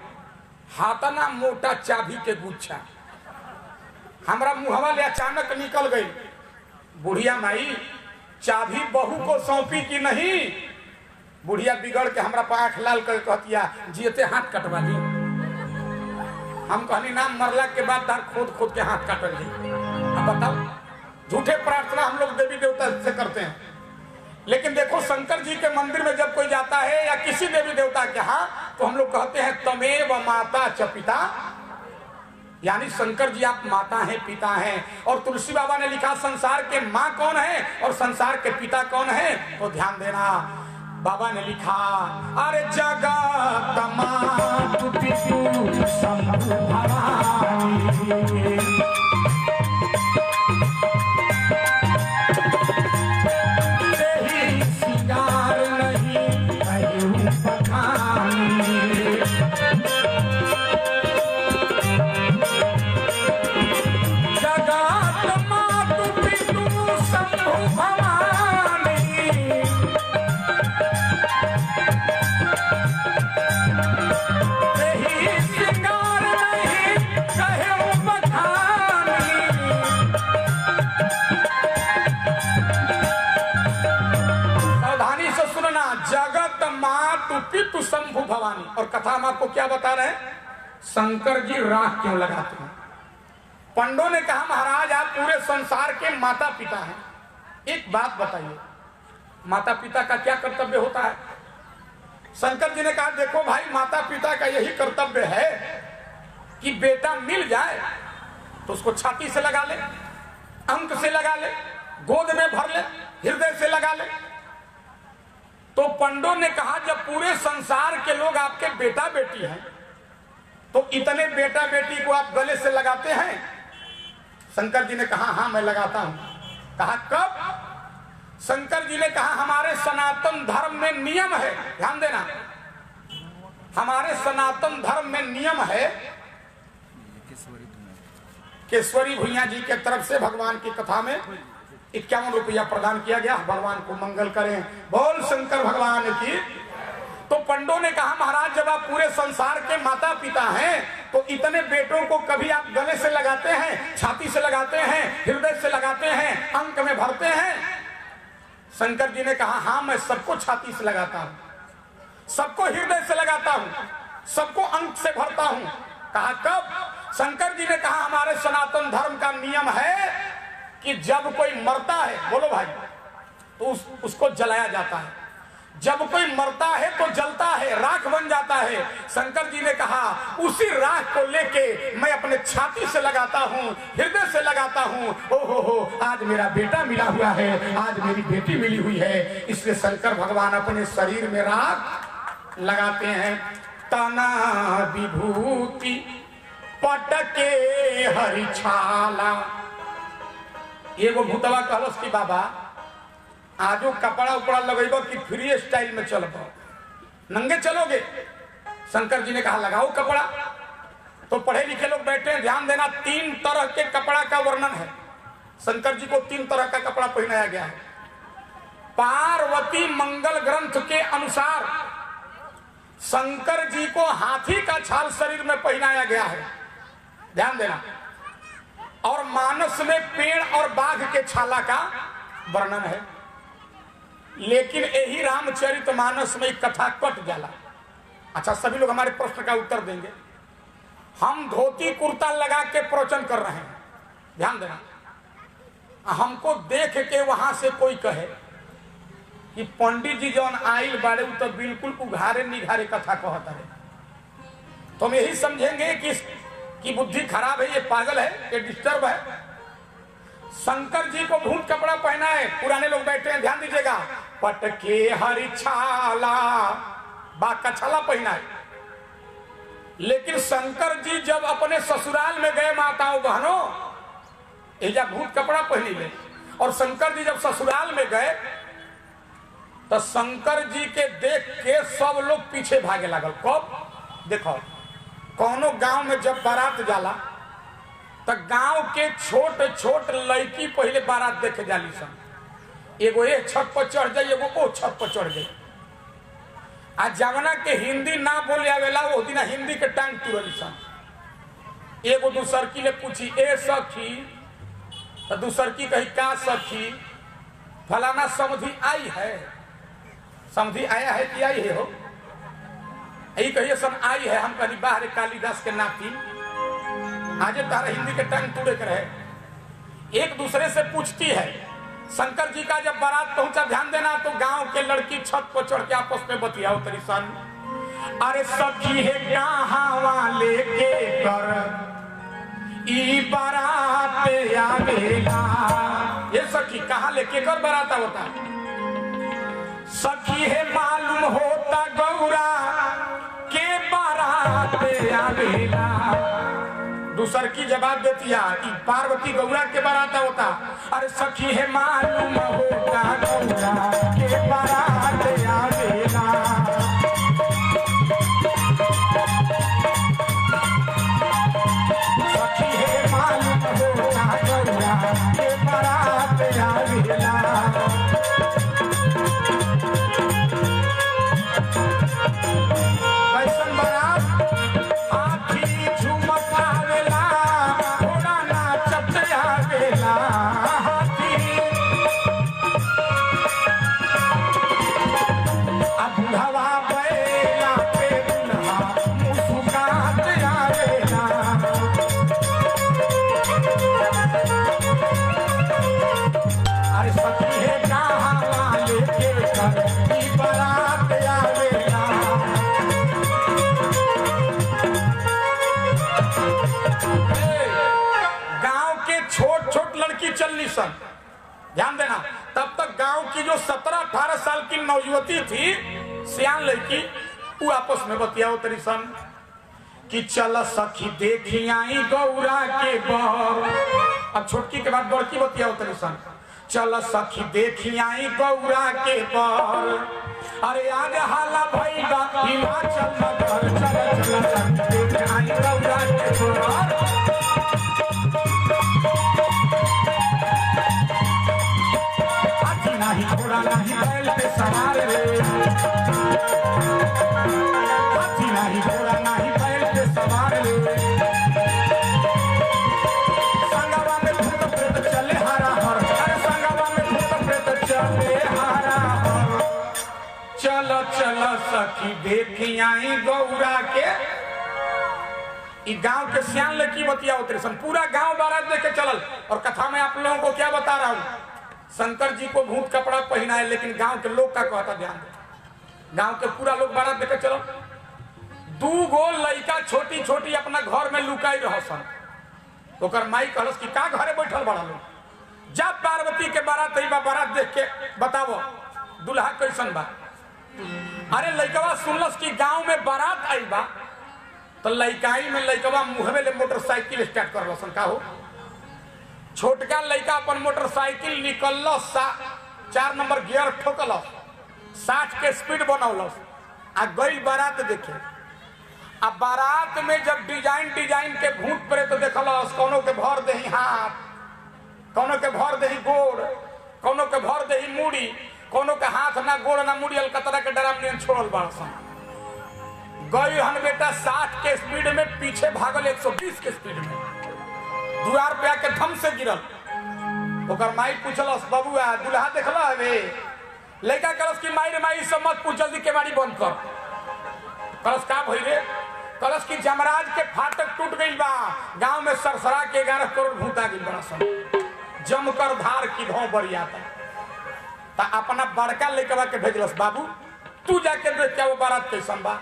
हाथना मोटा चाबी के गुच्छा, हमरा मुहवा ले अचानक निकल गई। बुढ़िया माई चाबी बहू को सौंपी कि नहीं? बुढ़िया बिगड़ के हमरा पर आंख लाल कर कहतिया जियते हाथ कटवा दी। हम कहनी नाम मरला के बाद दार खोद खोद के हाथ काटल जी। अब बताओ, झूठे प्रार्थना हम लोग देवी देवता से करते हैं। लेकिन देखो शंकर जी के मंदिर में जब कोई जाता है या किसी देवी देवता के यहाँ, तो हम लोग कहते हैं तमेव माता च पिता, यानी शंकर जी आप माता हैं, पिता हैं। और तुलसी बाबा ने लिखा संसार के माँ कौन है और संसार के पिता कौन है? तो ध्यान देना, बाबा ने लिखा अरे जगत मातु पितु शंभु भवानी, तेहि सिंगार नहीं कहीं बखानी। जगत मातु पितु शंभु भवानी, तेहि सिंगार नहीं कहीं बखानी। सावधानी से सुनना, जगत मातु पितु शंभु भवानी। और कथा हम आपको क्या बता रहे हैं? शंकर जी राख क्यों लगाते हैं? पंडों ने कहा महाराज आप पूरे संसार के माता पिता हैं, एक बात बताइए, माता पिता का क्या कर्तव्य होता है? शंकर जी ने कहा देखो भाई, माता पिता का यही कर्तव्य है कि बेटा मिल जाए तो उसको छाती से लगा ले, अंक से लगा ले, गोद में भर ले, हृदय से लगा ले। तो पंडों ने कहा जब पूरे संसार के लोग आपके बेटा बेटी हैं तो इतने बेटा बेटी को आप गले से लगाते हैं? शंकर जी ने कहा हाँ मैं लगाता हूं। कहा कब? शंकर जी ने कहा हमारे सनातन धर्म में नियम है, ध्यान देना, हमारे सनातन धर्म में नियम है। केशवरी भुइया जी के तरफ से भगवान की कथा में 51 रुपया प्रदान किया गया। भगवान को मंगल करें, बोल शंकर भगवान की। तो पंडों ने कहा महाराज जब आप पूरे संसार के माता पिता हैं तो इतने बेटों को कभी आप गले से लगाते हैं, छाती से लगाते हैं, हृदय से लगाते हैं, अंक में भरते हैं? शंकर जी ने कहा हाँ मैं सबको छाती से लगाता हूं, सबको हृदय से लगाता हूं, सबको अंक से भरता हूं। कहा कब? शंकर जी ने कहा हमारे सनातन धर्म का नियम है कि जब कोई मरता है, बोलो भाई, तो उसको जलाया जाता है। जब कोई मरता है तो जलता है, राख बन जाता है। शंकर जी ने कहा उसी राख को लेके मैं अपने छाती से लगाता हूँ, हृदय से लगाता हूँ। हो आज मेरा बेटा मिला हुआ है, आज मेरी बेटी मिली हुई है। इसलिए शंकर भगवान अपने शरीर में राख लगाते हैं। तना विभूति पटके हरि छाला। एगो भूतवा कहलस कि बाबा आजो कपड़ा उपड़ा लगेगा कि फ्री स्टाइल में चलबो, नंगे चलोगे? शंकर जी ने कहा लगाओ कपड़ा। तो पढ़े लिखे लोग बैठे हैं, ध्यान देना, 3 तरह के कपड़ा का वर्णन है। शंकर जी को 3 तरह का कपड़ा पहनाया गया है। पार्वती मंगल ग्रंथ के अनुसार शंकर जी को हाथी का छाल शरीर में पहनाया गया है, ध्यान देना। और मानस में पेड़ और बाघ के छाला का वर्णन है। लेकिन यही रामचरितमानस में कथा कट जाला। अच्छा, सभी लोग हमारे प्रश्न का उत्तर देंगे। हम धोती कुर्ता लगा के प्रवचन कर रहे हैं, ध्यान देना। हमको देख के वहां से कोई कहे कि पंडित जी जौन आइल बाड़े तो बिल्कुल उघारे निघारे कथा कहता है, तो हम यही समझेंगे कि बुद्धि खराब है, ये पागल है, ये डिस्टर्ब है। शंकर जी को भूत कपड़ा पहना है, पुराने लोग बैठे हैं, ध्यान दीजिएगा। पटके हरि छाला, बाघ का छाला पहना है। लेकिन शंकर जी जब अपने ससुराल में गए माताओं बहनों, एजा भूत कपड़ा पहनी ले। और शंकर जी जब ससुराल में गए तो शंकर जी के देख के सब लोग पीछे भागे लागल। कब? देखो, कौनो गांव में जब बारात जाला तो गांव के छोट छोट लड़की पहले बारात देखे जाली सन। एगो एक छत पर चढ़ जाए, एगो ओ छत पर चढ़ जाए। आज जवना के हिंदी ना बोले आवेला वो दिन हिंदी के टांग तुरली सन। एगो दूसरकी ले पूछी ए सखी, तो दूसरकी कही का सखी, फलाना समधी आई है। समधी आया है कि आई है हो? यही कहिए सन आई है। हम कहीं बाहर कालिदास के नाती आज तारा हिंदी के टांग तुड़े कर है। एक दूसरे से पूछती है। शंकर जी का जब बारात पहुंचा, ध्यान देना, तो गांव के लड़की छत पर चढ़ के आपस में बतियाओ तरी सन। अरे सखी है कहाँ वाले के कर ई बारात आवेला। ये सखी कहाँ लेके कर बारात होता? सखी है मालूम होता गौरा के बारात आवेला। दूसर की जवाब देती है पार्वती गौरा के बारात होता। अरे सखी है मालूम होता गौरा के बारात आवेला। सखी है मालूम होता गौरा के बारात आवेला। कैसन बारात? आखी झुमक आवेला, घोड़ा नाचत आवेला। बुढ़वा बैला पे दुल्हा मुस्कुरात आवेला। अरे सखी है कहाँ वाले के घर की बारात आवेला। गांव के छोट छोट लड़की चलनी सन, ध्यान देना। तब तक गांव की जो 17-18 साल की नवयुवती थी, सियान लड़की, वो आपस में बतियाओ तरी सन कि चल सखी देखी आई गौरा के बर। अब छोटकी के बाद बड़की बतियाओ तरी सन, चल सखी देखी आई गौरा के बर। अरे आज हाला भईगा हिमाचल नगर, चल चल सखी देखी आई गौरा के बर। नहीं घोड़ा नहीं बैल पे सवार रे, चलो चलो सखी देखी आई गौरा के। गांव के सियान लड़की बतिया उतरे सन, पूरा गांव बारात लेके चलल। और कथा में आप लोगों को क्या बता रहा हूं, शंकर जी को भूत कपड़ा पहनाए, लेकिन गांव के लोग का कहता ध्यान दे। गांव के पूरा लोग बारात लेके चलो, 2 गो लड़का छोटी छोटी अपना घर में लुकाई रह सन। तो माई कहलस कि का घरे बैठल बड़ा लोग, जब पार्वती के बारात आई बा, बारात देख के बतावो दुल्हा कैसन बा। अरे लड़कवा सुनलस कि गांव में बारात आई बा, तो लड़काई में लड़कवा मुहवे ले मोटरसाइकिल स्टार्ट कर लसन। का हो, छोटका लड़का अपन मोटरसाइकिल निकल 4 नंबर गियर ठोकल, 60 के स्पीड बनौलस आ गई बारात देखे। अब बारात में जब डिजाइन डिजाइन के भूत प्रेत तो देखलस, कोनो के भर दही हाथ, कोनो के भर दही गोड़, कोनो के भर दही मूड़ी, कोनो के हाथ ना गोड़ ना मूड़ी, अलकतरा के डराम नियन छोड़ल बाड़सन। गई हन बेटा 60 के स्पीड में, पीछे भागल 120 के स्पीड में, द्वार पे आके धम से गिरल। ओकर माई पूछलस बबुआ दुल्हा देखला हवे? लड़का कहलस कि माई रे माई सब मत पूछ, जल्दी केवाड़ी बंद कर। कहलस का भई रे? कहलस कि जमराज के फाटक टूट गई बा, गांव में सरसरा के 11 करोड़ भूत आ गई बड़ा सन, जमकर धार की भाव बरियाता। ता अपना बड़का लड़कवा के भेजलस, बाबू तू जाके देख क्या वो बारात कैसन बा।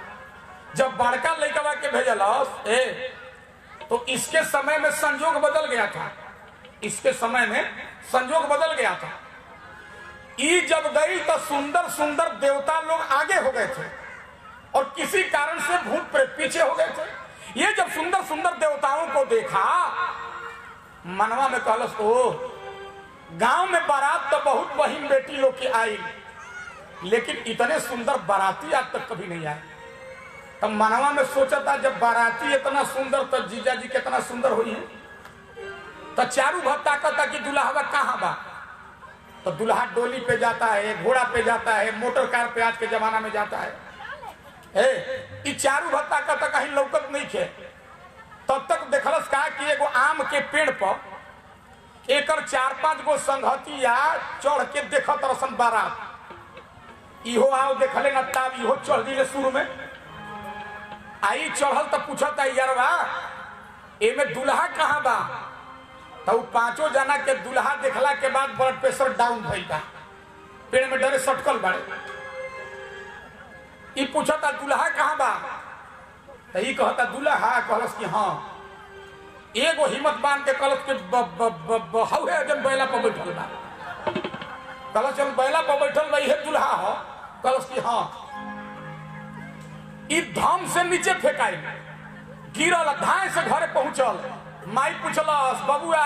जब बड़का लड़कवा के भेजलस तो इसके समय में संजोग बदल गया था, इसके समय में संजोग बदल गया था। ई जब गई तो सुंदर सुंदर देवता लोग आगे हो गए थे और किसी कारण से भूत प्रेत पीछे हो गए थे। ये जब सुंदर सुंदर देवताओं को देखा, मनवा में कहलस ओ गांव में बारात तो बहुत बहिन बेटी लोग की आई, लेकिन इतने सुंदर बाराती आज तक कभी नहीं आए। तब मनवा में सोचा था जब बाराती इतना सुंदर तो जीजा जी कितना सुंदर हुई है। तो चारू भत्ता कहता कि दुल्हा कहाँ बा? तो दुल्हा डोली पे जाता है, घोड़ा पे जाता है, मोटर कार पे आज के जमाना में जाता है। चारू भत्ता कहता कहीं लौकत नहीं थे। तब तक देखलस का कि एगो आम के पेड़ पर एकर 4-5 गो संगतिया चढ़ के देखत रसन बारात। इहो आओ देखले न ताब इहो चढ़ दिले शुरू में। आई चढ़ल तो पूछता यारवा एमे दुल्हा कहाँ बा? तो 5 जना के दुल्हा देखला के बाद ब्लड प्रेशर डाउन भइल बा, पेड़ में डरे सटकल बाड़े। ई पूछता दुल्हा कहाँ बा? तो ई कहता दुल्हा, कहलस कि हाँ। एगो हिम्मत बांध के कहलस कि हौहे जन बैला पर बैठल बा। कहलस जन बैला पर बैठल बा इहे दुल्हा हो? कहलस कि हाँ। ई धम से नीचे फेंकाई, गिरल, धाए से घरे पहुंचल। माई पूछलस बबुआ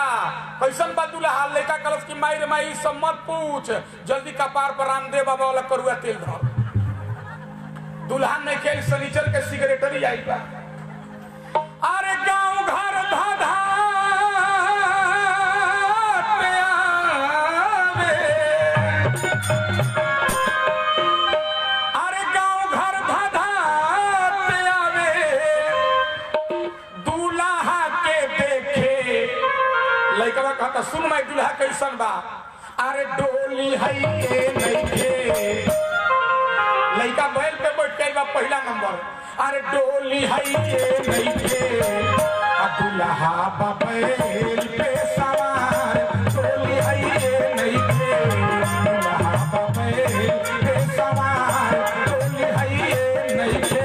कैसन बा दुल्हा? लड़का कहलस कि माई रे माई सब मत पूछ, जल्दी कपार पर रामदेव बाबा वाला करुआ तेल धर। दुल्हा नहीं के सनीचर के सिगरेटरी आई बा। अरे गांव घर धाधा कहता सुन मैं दुल्हा कैसन बा? अरे डोली है नहीं थे। लड़का बैल पे बैठ के बा पहला नंबर। अरे डोली है नहीं थे, दुल्हा बा बैल पे सवार। डोली है नहीं थे, दुल्हा बा बैल पे सवार। डोली है नहीं थे।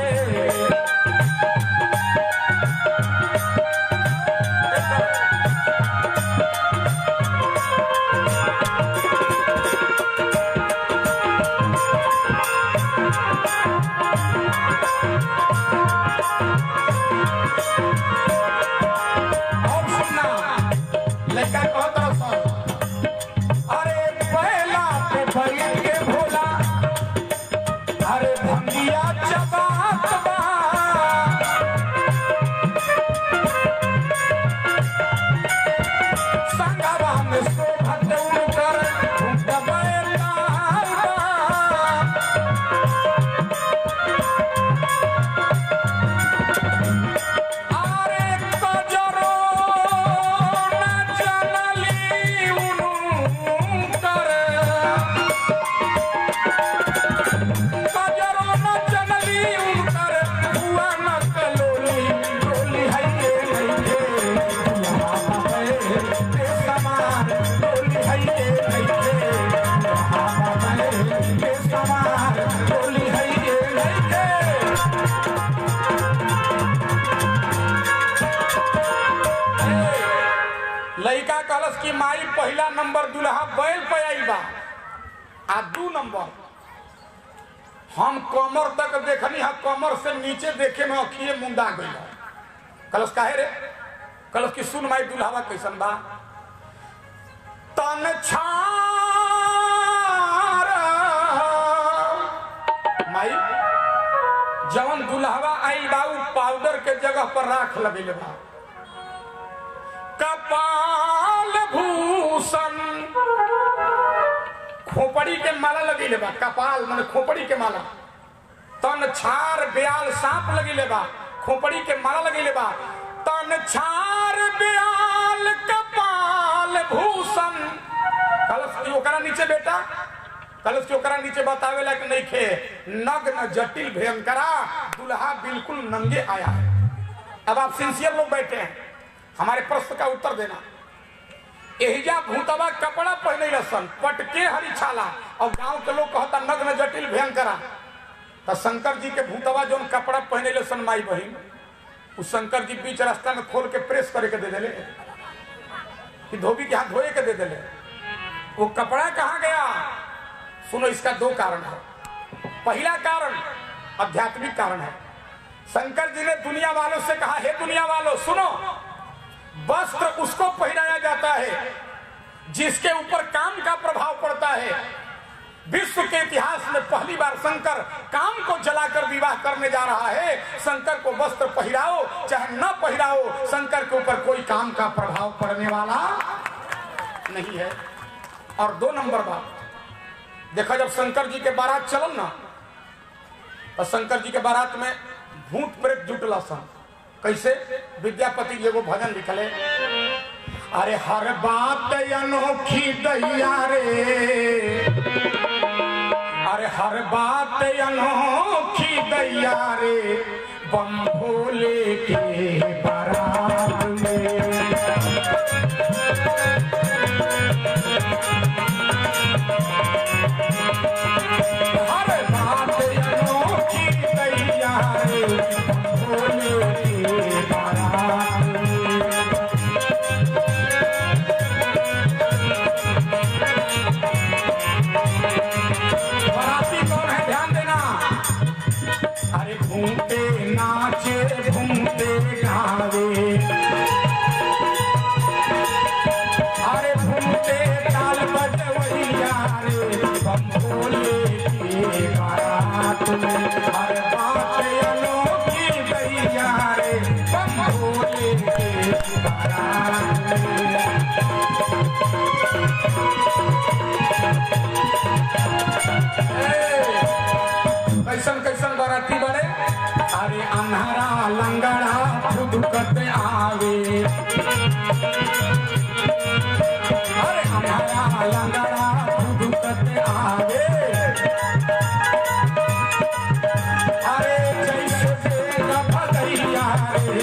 लड़का कलश की माई पहला नंबर दुल्हा बैल पे आई बा आ 2 नंबर हम कमर तक देखनी है, कमर से नीचे देखे में अखिए मुंडा गई। कलश काहे रे? कलश की सुन माई दुल्हावा कैसन बा। तन छार माई जवन दुल्हावा आई बा पाउडर के जगह पर राख लगे बा। कपाल भूषण खोपड़ी के माला लगी बा। कपाल माने खोपड़ी के माला। तन छार ब्याल सांप लगी बा। खोपड़ी के माला लगी बा। तन छार ब्याल कपाल भूषण। कलश की ओकरा नीचे बेटा, कलश की ओकरा नीचे बतावे लायक नहीं खे। नग्न जटिल भयंकरा दुल्हा बिल्कुल नंगे आया है। अब आप सिंसियर लोग बैठे हैं, हमारे प्रश्न का उत्तर देना। एहिजा भूतवा कपड़ा पहने रसन पटके हरी छाला और गांव के लोग कहता नग्न जटिल भयंकरा। तो शंकर जी के भूतवा जो कपड़ा पहने रसन माई बहिन, उस शंकर जी बीच रास्ता में खोल के प्रेस करके दे देले कि धोबी के हाथ धोए के दे देले। वो कपड़ा कहाँ गया? सुनो, इसका 2 कारण है। पहला कारण आध्यात्मिक कारण है। शंकर जी ने दुनिया वालों से कहा, हे दुनिया वालों सुनो, वस्त्र उसको पहनाया जाता है जिसके ऊपर काम का प्रभाव पड़ता है। विश्व के इतिहास में पहली बार शंकर काम को जलाकर विवाह करने जा रहा है। शंकर को वस्त्र पहनाओ चाहे न पहनाओ, शंकर के ऊपर कोई काम का प्रभाव पड़ने वाला नहीं है। और 2 नंबर बात देखा, जब शंकर जी के बारात चलन ना, तो शंकर जी के बारात में भूत प्रेत जुटला सन। कैसे? विद्यापति जी एगो भजन लिखले, अरे हर बात अनोखी दैया रे, अरे हर बात अनोखी दैया रे, बम भोले के बारात में। हर बात अनोखी दैया रे, भोले के बारात में। बाराती कौन है? ध्यान देना। अरे घूमते नाचे घूमते गावे, अरे घूमते ताल बजवैया रे, बम भोले के बारात में। हर बात अनोखी दैया रे, बम भोले के बारात में। कैसन कैसन बाराती बड़े, अरे अन्हरा लंगड़ा फुदकत आवे, अरे अन्हरा लंगड़ा फुदकत आवे, अरे जैसे बेग भदैया रे,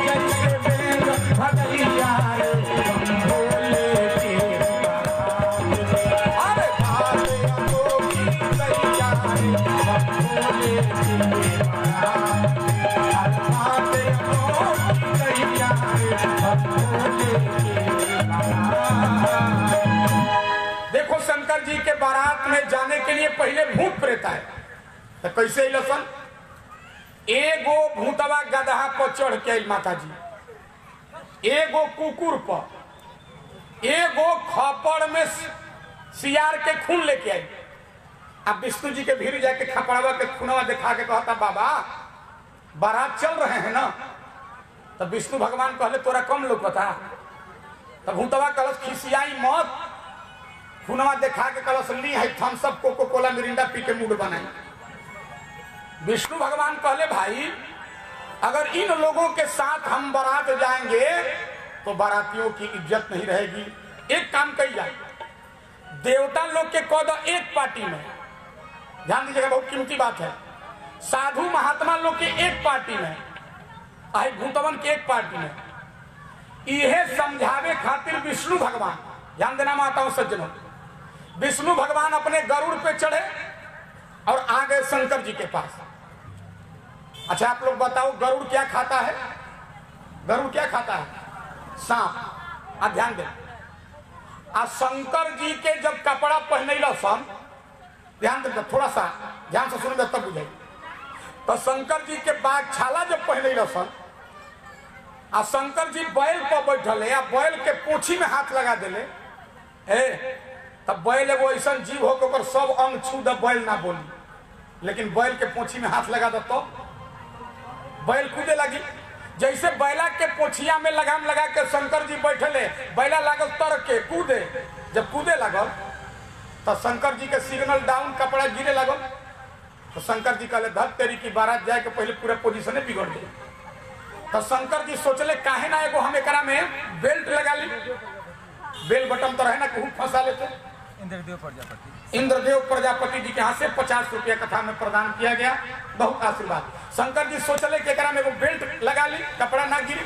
जैसे बेग भदैया रे, बम भोले के बारात में। अरे भाले अनोखी दैया रे, बम भोले के बारात में। अरे भाले अनोखी दैया रे, बम भोले के बारात। देखो, शंकर जी के बारात में जाने के लिए पहले भूत प्रेत आए। तो कैसे लसन? एगो भूतवा गदहा पर चढ़ के आई माता जी, एगो कुकुर पर, एगो खपड़ में सियार के खून लेके आई। अब विष्णु जी के भीड़ जाके खपड़वा के खूनवा दिखा के कहता, बाबा बारात चल रहे हैं ना। तब विष्णु भगवान कहले, तोरा कम लौकता। तब भूतवा कलश खिसियाई मत, खूनवा दिखा के कलश ली है Thums Up Coca Cola Mirinda पी के मूड बनाई। विष्णु भगवान कहले, भाई अगर इन लोगों के साथ हम बारात जाएंगे तो बारातियों की इज्जत नहीं रहेगी। एक काम कही जाए, देवता लोग के कह दो एक पार्टी में, ध्यान दीजिएगा बहुत कीमती बात है। साधु महात्मा लोग के एक पार्टी में, आई भूतवन के एक पार्टी में। यह समझावे खातिर विष्णु भगवान, ध्यान देना माताओं सज्जनों, विष्णु भगवान अपने गरुड़ पे चढ़े और आ गए शंकर जी के पास। अच्छा आप लोग बताओ, गरुड़ क्या खाता है? गरुड़ क्या खाता है? सांप। आप ध्यान दें, आ शंकर जी के जब कपड़ा पहने सन, ध्यान दे, थोड़ा सा ध्यान से सुन तब बुझे। तो शंकर जी के बाग छाला जब पहने सन आ शंकर जी बैल पर बैठल या बैल के पूंछी में हाथ लगा दिले, तब बैल एगो ऐसा जीव हो के सब अंग छू दे, बैल ना बोली, लेकिन बैल के पूंछी में हाथ लगा दे तो बैल कूदे लगी। जैसे बैला के पोछिया में लगाम लगा के शंकर जी बैठले, बैला लागल तर के कूदे, जब कूदे लगल तो शंकर जी के सिग्नल डाउन, कपड़ा गिरे लगल। तो शंकर जी कहले धर तेरी की बारात जाए के पहले पूरा पोजीशन बिगड़ गई। तो शंकर जी सोचले काहे ना एगो हम एकरा में बेल्ट लगा ली, बेल बटन तो रहे ना कहूँ फंसा लेते। इंद्रदेव प्रजापति जी के हाथ से 50 रुपया कथा में प्रदान किया गया, बहुत आशीर्वाद। शंकर जी सोचले कि एकरा में एगो बेल्ट लगा ली, कपड़ा ना गिरे।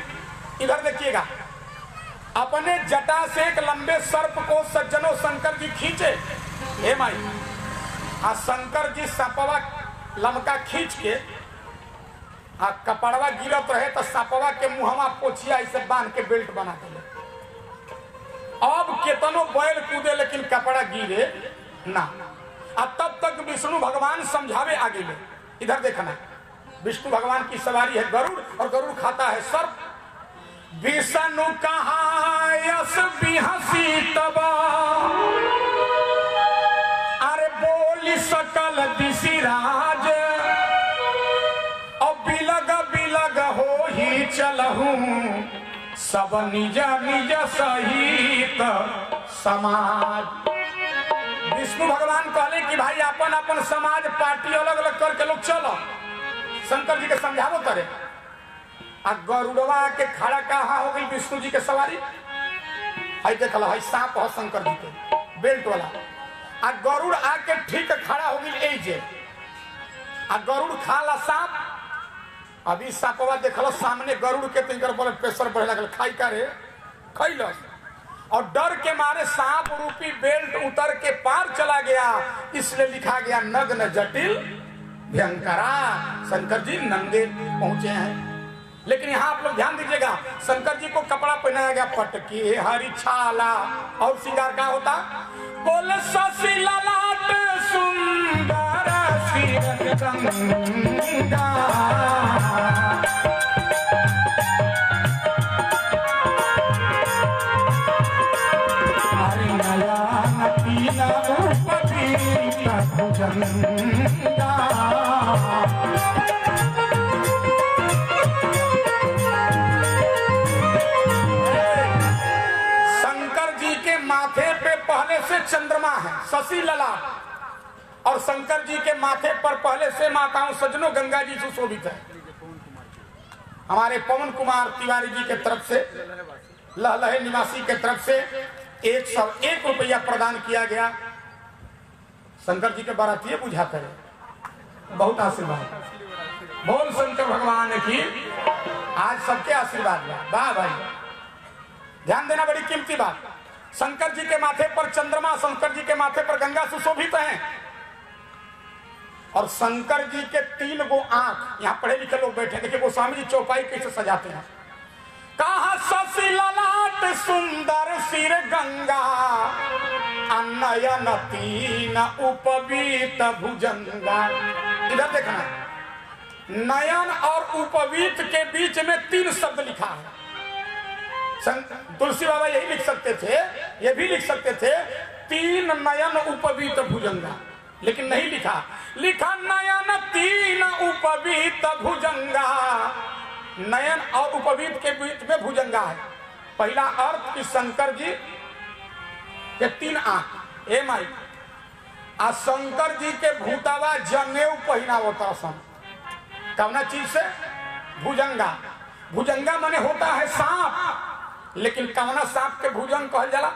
इधर देखिएगा, अपने जटा से एक लंबे सर्प को सज्जनों शंकर जी खींचे, हे माई, आ शंकर जी सपवा लमका खींच के आ कपड़वा गिरत रहे तो सपवा के मुहवा पोछिया ऐसे बांध के बेल्ट बना दिले। अब केतनो बैल कूदे लेकिन कपड़ा गिरे ना। अब तब तक विष्णु भगवान समझावे आगे ले। इधर देखना, विष्णु भगवान की सवारी है गरुड़ और गरुड़ खाता है सर्प। विष्णु कहा यस बिहसी तबा, अरे बोली सकल दिशिराज, और बिलग बिलग हो ही चलहूं, सब निज निज सहित समाज। विष्णु भगवान कहले कि भाई अपन अपन समाज पार्टी अलग अलग करके लोग चलो, शंकर जी के समझावो करे। आ गरुड़वा के खड़ा कहाँ हो गई विष्णु जी के सवारी, है देखल है सांप है शंकर जी के बेल्ट वाला। आ गरुड़ आके ठीक खड़ा हो गई एजे, आ गरुड़ खाला सांप। अभी सांपवा देखल सामने गरुड़ के तिनकर ब्लड प्रेशर बढ़े लगल, खाई का रे खैलस, और डर के मारे सांप रूपी बेल्ट उतर के पार चला गया। इसलिए लिखा गया नग्न जटिल भयंकरा, शंकर जी नंगे पहुंचे हैं। लेकिन यहाँ आप लोग ध्यान दीजिएगा, शंकर जी को कपड़ा पहनाया गया पटकी हरी छाला, और श्रृंगार क्या होता, बोले शशि ललाट सुंदर सिर गंगा, हरि नयन पीला उपवीत भुजंगा। माथे पे पहले से चंद्रमा है शशि ललाट, और शंकर जी के माथे पर पहले से माताओं सजनों गंगा जी सुशोभित है। हमारे पवन कुमार तिवारी जी के तरफ से, लहलहे निवासी के तरफ से 101 रुपया प्रदान किया गया। शंकर जी के बारातिये बुझाते हैं, बहुत आशीर्वाद। बोल शंकर भगवान की, आज सबके आशीर्वाद वाह भाई। ध्यान देना, बड़ी कीमती बात। शंकर जी के माथे पर चंद्रमा, शंकर जी के माथे पर गंगा सुशोभित हैं, और शंकर जी के 3 गो आंख। यहाँ पढ़े लिखे लोग बैठे, देखिए गोस्वामी जी चौपाई कैसे सजाते हैं। कहा शशि ललाट सुंदर सिर गंगा, नयन 3 उपवीत भुजंगा। इधर देखना, नयन और उपवीत के बीच में 3 शब्द लिखा है। तुलसी बाबा यही लिख सकते थे, ये भी लिख सकते थे 3 नयन उपवीत भुजंगा, लेकिन नहीं लिखा। लिखा नयन 3 उपवीत भुजंगा, नयन और उपवीत के बीच में भुजंगा है। पहला अर्थ कि शंकर जी के 3 आंख। ए माई, आ शंकर जी के भूतवा जनेऊ पहिनावो तरसन, कौना चीज से, भुजंगा। भुजंगा माने होता है सांप, लेकिन कौना सांप के भुजंग कहल जाला,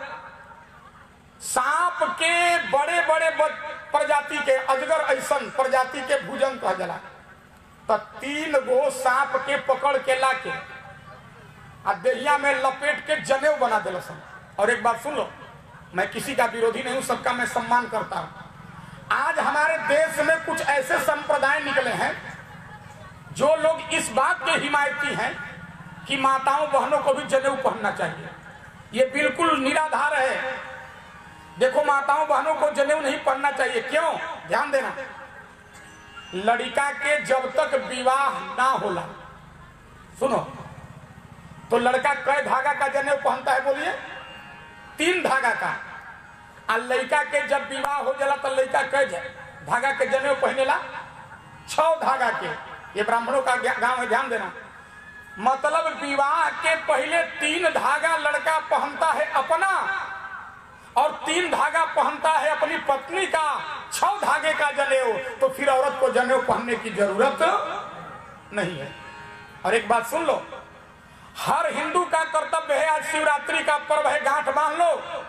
सांप के बड़े बड़े प्रजाति के, अजगर ऐसन प्रजाति के भुजंग कहल जाला। तो 3 गो सांप के पकड़ के लाके आ देहिया में लपेट के जनेऊ बना दिल सन। और एक बात सुन लो, मैं किसी का विरोधी नहीं हूं, सबका मैं सम्मान करता हूं। आज हमारे देश में कुछ ऐसे संप्रदाय निकले हैं जो लोग इस बात के हिमायती हैं कि माताओं बहनों को भी जनेऊ पहनना चाहिए। ये बिल्कुल निराधार है। देखो माताओं बहनों को जनेऊ नहीं पहनना चाहिए। क्यों? ध्यान देना, लड़का के जब तक विवाह ना होला, सुनो, तो लड़का कई धागा का जनेऊ पहनता है? बोलिए, 3 धागा का। और लड़का के जब विवाह हो जाला तो लड़का कई धागा के जनेऊ पहनेला? 6 धागा के। ये ब्राह्मणों का गांव है, ध्यान देना। मतलब विवाह के पहले 3 धागा लड़का पहनता है अपना, और 3 धागा पहनता है अपनी पत्नी का, 6 धागे का जनेऊ। तो फिर औरत को जनेऊ पहनने की जरूरत नहीं है। और एक बात सुन लो, हर हिंदू का कर्तव्य है, आज शिवरात्रि का पर्व है, गांठ बांध लो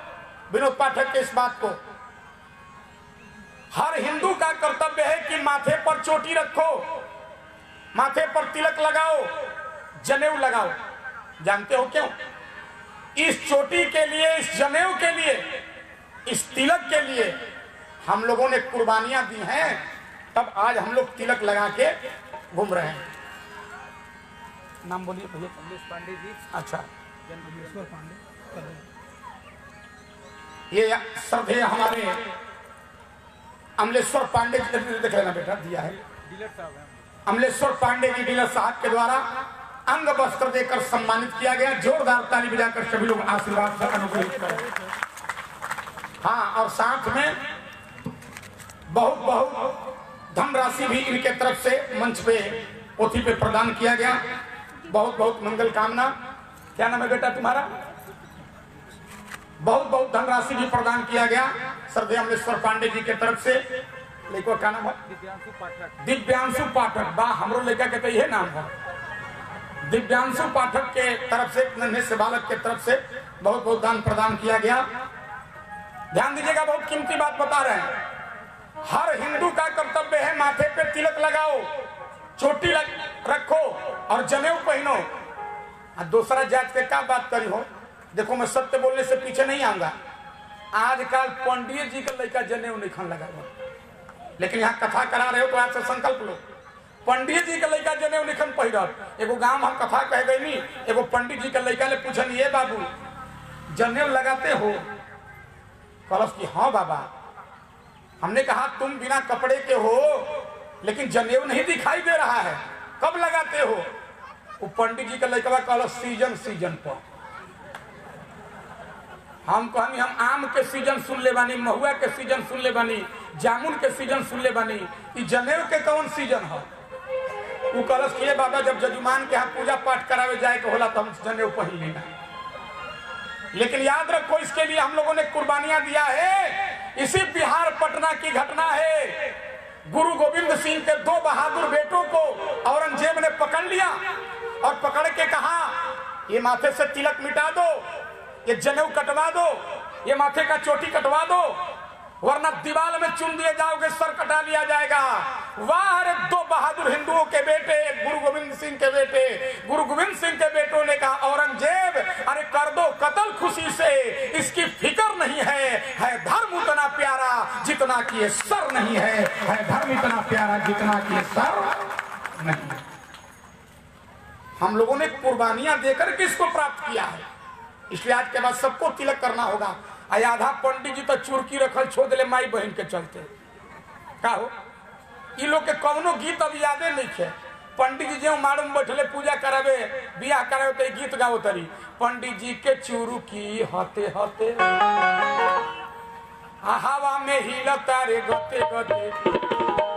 विनोद पाठक के इस बात को। हर हिंदू का कर्तव्य है कि माथे पर चोटी रखो, माथे पर तिलक लगाओ, जनेऊ लगाओ। जानते हो क्यों? इस चोटी के लिए, इस जनेऊ के लिए, इस तिलक के लिए हम लोगों ने कुर्बानियां दी हैं, तब आज हम लोग तिलक लगा के घूम रहे हैं। नाम बोलिए भैया। कमलेश पांडे जी। अच्छा, कमलेश्वर पांडे। ये श्रद्धेय हमारे अमलेश्वर पांडे जी, देख लेना बेटा, दिया है अमलेश्वर पांडे जी डीलर साहब के द्वारा अंग वस्त्र देकर सम्मानित किया गया। जोरदार ताली बजाकर सभी लोग आशीर्वाद से अनुग्रहित करें। हाँ, और साथ में बहुत बहुत धनराशि भी इनके तरफ से मंच पे पोथी पे प्रदान किया गया। बहुत बहुत मंगल कामना। क्या नाम है बेटा तुम्हारा? बहुत बहुत धनराशि भी प्रदान किया गया श्रद्धेय अमलेश्वर पांडे जी के तरफ से। लेको क्या नाम है? दिव्यांशु पाठक। दिव्यांशु पाठक, वाह, हमरो लेकर के तो यह नाम है। दिव्यांशु पाठक के तरफ से, नन्हे से बालक के तरफ से बहुत बहुत दान प्रदान किया गया। ध्यान दीजिएगा, बहुत कीमती बात बता रहे हैं। हर हिंदू का कर्तव्य है, माथे पे तिलक लगाओ, चोटी रखो और जनेऊ पहनो। दूसरा जात के क्या बात करी हो? देखो, मैं सत्य बोलने से पीछे नहीं आऊंगा। आजकल पंडित जी का लड़का जनेऊ नहीं खान लगा हुआ, लेकिन यहाँ कथा करा रहे हो तो आज से संकल्प लो, पंडित जी का लड़का जनेऊ नहीं खान पहिरल। एगो गांव हम कथा कह गई नी, एगो पंडित जी का लड़का ले पूछन, ये बाबू जनेऊ लगाते हो? कहलस कि हाँ बाबा। हमने कहा तुम बिना कपड़े के हो, लेकिन जनेऊ नहीं दिखाई दे रहा है, कब लगाते हो? वो पंडित जी का लड़का कहलस सीजन सीजन पर। हम कहनी हम आम के सीजन सुन ले बानी, महुआ के सीजन सुन ले बानी, जामुन के सीजन सुन ले बानी, ई जनेऊ के कौन सीजन है? वो कहलस कि बाबा जब जजमान के यहाँ पूजा पाठ करावे जाए के होला तो हम जनेऊ पहन लेना। लेकिन याद रखो, इसके लिए हम लोगों ने कुर्बानियां दिया है। इसी बिहार पटना की घटना है। गुरु गोविंद सिंह के 2 बहादुर बेटों को औरंगजेब ने पकड़ लिया और पकड़ के कहा, ये माथे से तिलक मिटा दो, ये जनेऊ कटवा दो, ये माथे का चोटी कटवा दो, वरना दीवार में चुन दिए जाओगे, सर कटा लिया जाएगा। वाह रे 2 बहादुर हिंदुओं के बेटे, गुरु गोविंद सिंह के बेटे। गुरु गोविंद सिंह के बेटों ने कहा, औरंगजेब अरे कर दो कत्ल खुशी से, इसकी फिक्र नहीं है धर्म उतना प्यारा जितना कि ये सर नहीं है धर्म इतना प्यारा जितना कि ये सर नहीं। हम लोगों ने कुर्बानियां देकर किसको प्राप्त किया है, इसलिए आज के बाद सबको तिलक करना होगा। आधा पंडित जी तो चुरकी रखल छोड़ दिले माई बहन के चलते। का हो, इ लोग के कौनो गीत अब यादे नहीं है। पंडित जी जो मालूम बैठले पूजा करावे, बियाह करावे तो गीत गाओ तरी, पंडित जी के चुरुकी हते हते हवा में हिलता रे गते गते।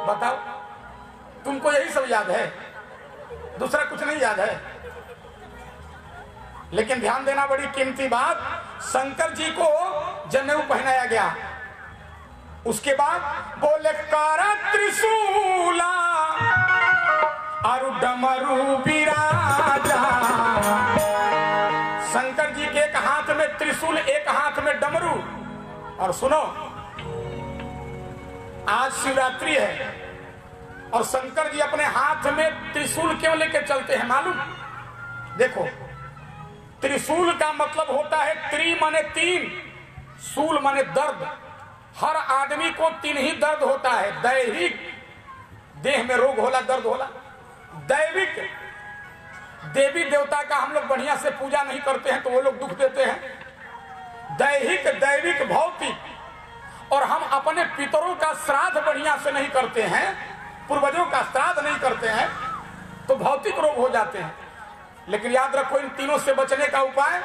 बताओ, तुमको यही सब याद है, दूसरा कुछ नहीं याद है? लेकिन ध्यान देना, बड़ी कीमती बात, शंकर जी को जनेऊ पहनाया गया। उसके बाद बोले कारा त्रिशूला और डमरू बिराजा। शंकर जी के एक हाथ में त्रिशूल, एक हाथ में डमरू। और सुनो, आज शिवरात्रि है और शंकर जी अपने हाथ में त्रिशूल क्यों लेके चलते हैं मालूम? देखो, त्रिशूल का मतलब होता है त्रि माने 3, शूल माने दर्द। हर आदमी को 3 ही दर्द होता है। दैहिक, देह में रोग होला, दर्द होला। दैविक, देवी देवता का हम लोग बढ़िया से पूजा नहीं करते हैं तो वो लोग दुख देते हैं। दैहिक, दैविक, भौतिक। और हम अपने पितरों का श्राद्ध बढ़िया से नहीं करते हैं, पूर्वजों का श्राद्ध नहीं करते हैं, तो भौतिक रोग हो जाते हैं। लेकिन याद रखो, इन तीनों से बचने का उपाय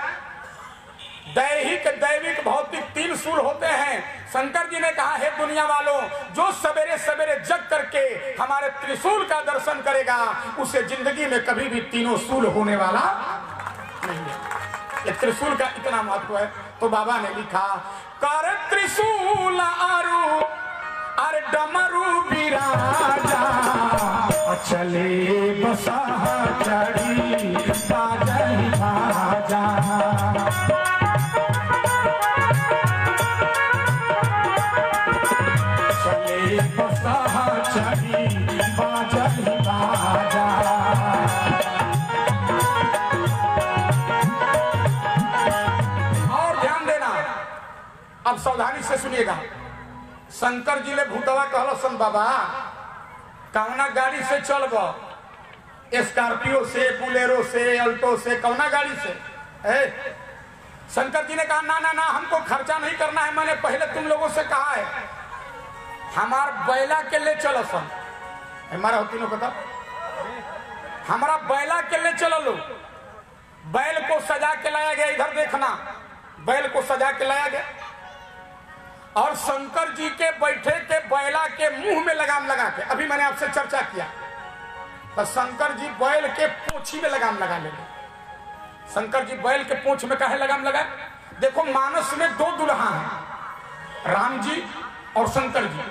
दैहिक, दैविक, भौतिक 3 सूल होते हैं। शंकर जी ने कहा, है दुनिया वालों, जो सवेरे सवेरे जग करके हमारे त्रिशूल का दर्शन करेगा उसे जिंदगी में कभी भी 3 सूल होने वाला नहीं है। ये त्रिशूल का इतना महत्व है। तो बाबा ने लिखा, कर त्रिशूल आरु अरे डमरू बिराजा, चले बसा चढ़ी बाजही बाजा। चले बसा चढ़ी बाजही बाजा। और ध्यान देना, अब सावधानी से सुनिएगा। शंकर जी ने भूतवा कहलो, सन बाबा कौना गाड़ी से चलब, स्कॉर्पियो से, बुलेरो से, अल्टो से, कौना गाड़ी से? शंकर जी ने कहा, ना ना ना, हमको खर्चा नहीं करना है, मैंने पहले तुम लोगों से कहा है, हमार बैला के ले चलो। सन हमारा होती नो पता, हमारा बैला के ले चलो लो। बैल को सजा के लाया गया, इधर देखना, बैल को सजा के लाया गया और शंकर जी के बैठे के बैला के मुंह में लगाम लगा के, अभी मैंने आपसे चर्चा किया, तो शंकर जी बैल के पूंछी में लगाम लगा लेंगे। शंकर जी बैल के पूंछ में काहे लगाम लगा? देखो, मानस में 2 दुल्हा हैं, राम जी और शंकर जी।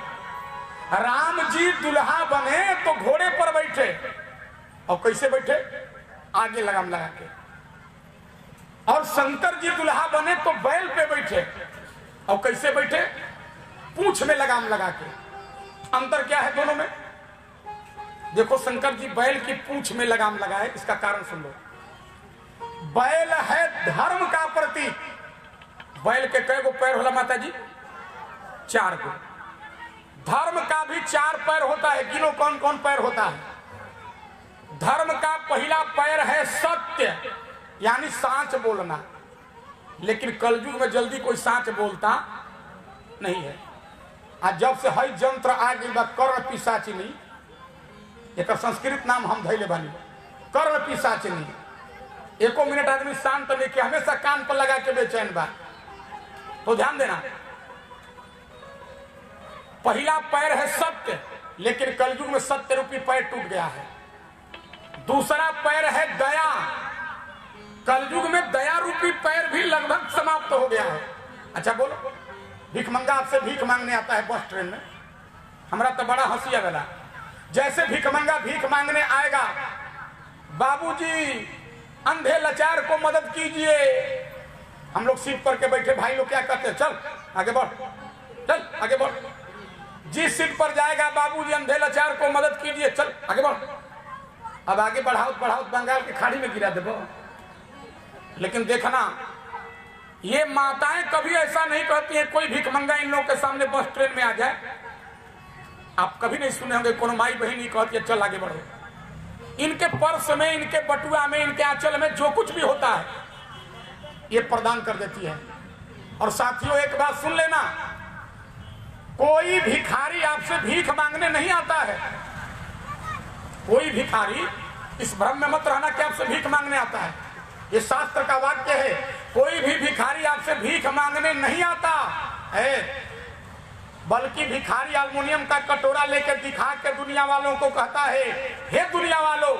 राम जी दुल्हा बने तो घोड़े पर बैठे, और कैसे बैठे? आगे लगाम लगा के। और शंकर जी दुल्हा बने तो बैल पे बैठे, और कैसे बैठे? पूंछ में लगाम लगा के। अंतर क्या है दोनों में? देखो, शंकर जी बैल की पूंछ में लगाम लगाए, इसका कारण सुन लो। बैल है धर्म का प्रतीक। बैल के कई गो पैर होला माता जी? 4 गो। धर्म का भी 4 पैर होता है। गिनो कौन कौन पैर होता है? धर्म का पहला पैर है सत्य, यानी सांच बोलना। लेकिन कलयुग में जल्दी कोई सांच बोलता नहीं है। आज जब से हई जंत्र आ गई बा, कर्ण पिशाचिनी, एक संस्कृत नाम हम धैले बानी, कर्ण पिशाचिनी। 1 मिनट आदमी शांत नहीं कि हमेशा कान पर लगा के बेचैन बा। तो ध्यान देना, पहला पैर है सत्य, लेकिन कलयुग में सत्य रूपी पैर टूट गया है। दूसरा पैर है दया, कलयुग में दया रूपी पैर भी लगभग समाप्त हो गया है। अच्छा बोलो, भिखमंगा आपसे भीख मांगने आता है बस ट्रेन में, हमारा तो बड़ा हंसी आवेला। जैसे भिखमंगा भीख मांगने आएगा, बाबूजी अंधे लाचार को मदद कीजिए, हम लोग सीट पर के बैठे भाई लोग क्या कहते हैं? चल आगे बढ़, चल आगे बढ़। जिस सीट पर जाएगा, बाबूजी अंधे लाचार को मदद कीजिए, चल आगे बढ़। अब आगे बढ़ाओ बढ़ाओ बंगाल की खाड़ी में गिरा देबो। लेकिन देखना, ये माताएं कभी ऐसा नहीं कहती है कोई भिखमंगा इन लोगों के सामने बस ट्रेन में आ जाए। आप कभी नहीं सुने होंगे कोनो माई बहन नहीं कहती है चल आगे बढ़ो। इनके पर्स में, इनके बटुआ में, इनके आंचल में जो कुछ भी होता है ये प्रदान कर देती है। और साथियों, एक बात सुन लेना, कोई भिखारी आपसे भीख मांगने नहीं आता है। कोई भिखारी, इस भ्रम में मत रहना कि आपसे भीख मांगने आता है। ये शास्त्र का वाक्य है, कोई भी भिखारी आपसे भीख मांगने नहीं आता है। बल्कि भिखारी एल्युमिनियम का कटोरा लेकर दिखा के दुनिया वालों को कहता है, हे दुनिया वालों,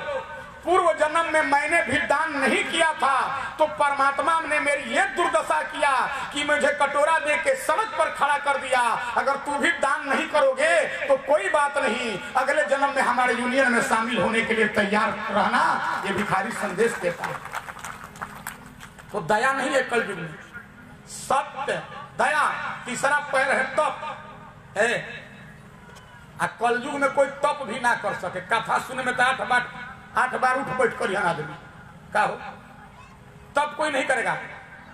पूर्व जन्म में मैंने भी दान नहीं किया था, तो परमात्मा ने मेरी ये दुर्दशा किया कि मुझे कटोरा दे के सड़क पर खड़ा कर दिया। अगर तू भी दान नहीं करोगे तो कोई बात नहीं, अगले जन्म में हमारे यूनियन में शामिल होने के लिए तैयार रहना। ये भिखारी संदेश देता है। तो दया नहीं है कलयुग में, सत्य, दया। तीसरा पैर है तप है। कलयुग में कोई तप भी ना कर सके। कथा सुने में तो 8 बार उठ बैठ कर यहाँ आदमी का हो, तब कोई नहीं करेगा।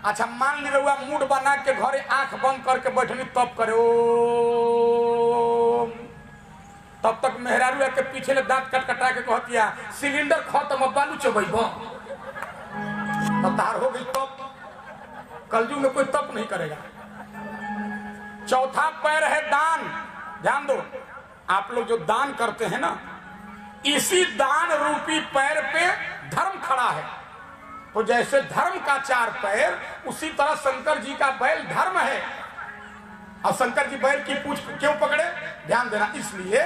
अच्छा मान ली रहुआ मूड बना के घरे आंख बंद करके बैठनी तप करे, ओ तब तक मेहरारू के पीछे ले दांत कटकटा के कहतिया सिलेंडर खत्म, बालू चबैब, तब तार हो गई तप। कलयुग में कोई तप नहीं करेगा। चौथा पैर है दान। ध्यान दो, आप लोग जो दान करते हैं ना, इसी दान रूपी पैर पे धर्म खड़ा है। तो जैसे धर्म का 4 पैर, उसी तरह शंकर जी का बैल धर्म है। और शंकर जी बैल की पूंछ क्यों पकड़े? ध्यान देना, इसलिए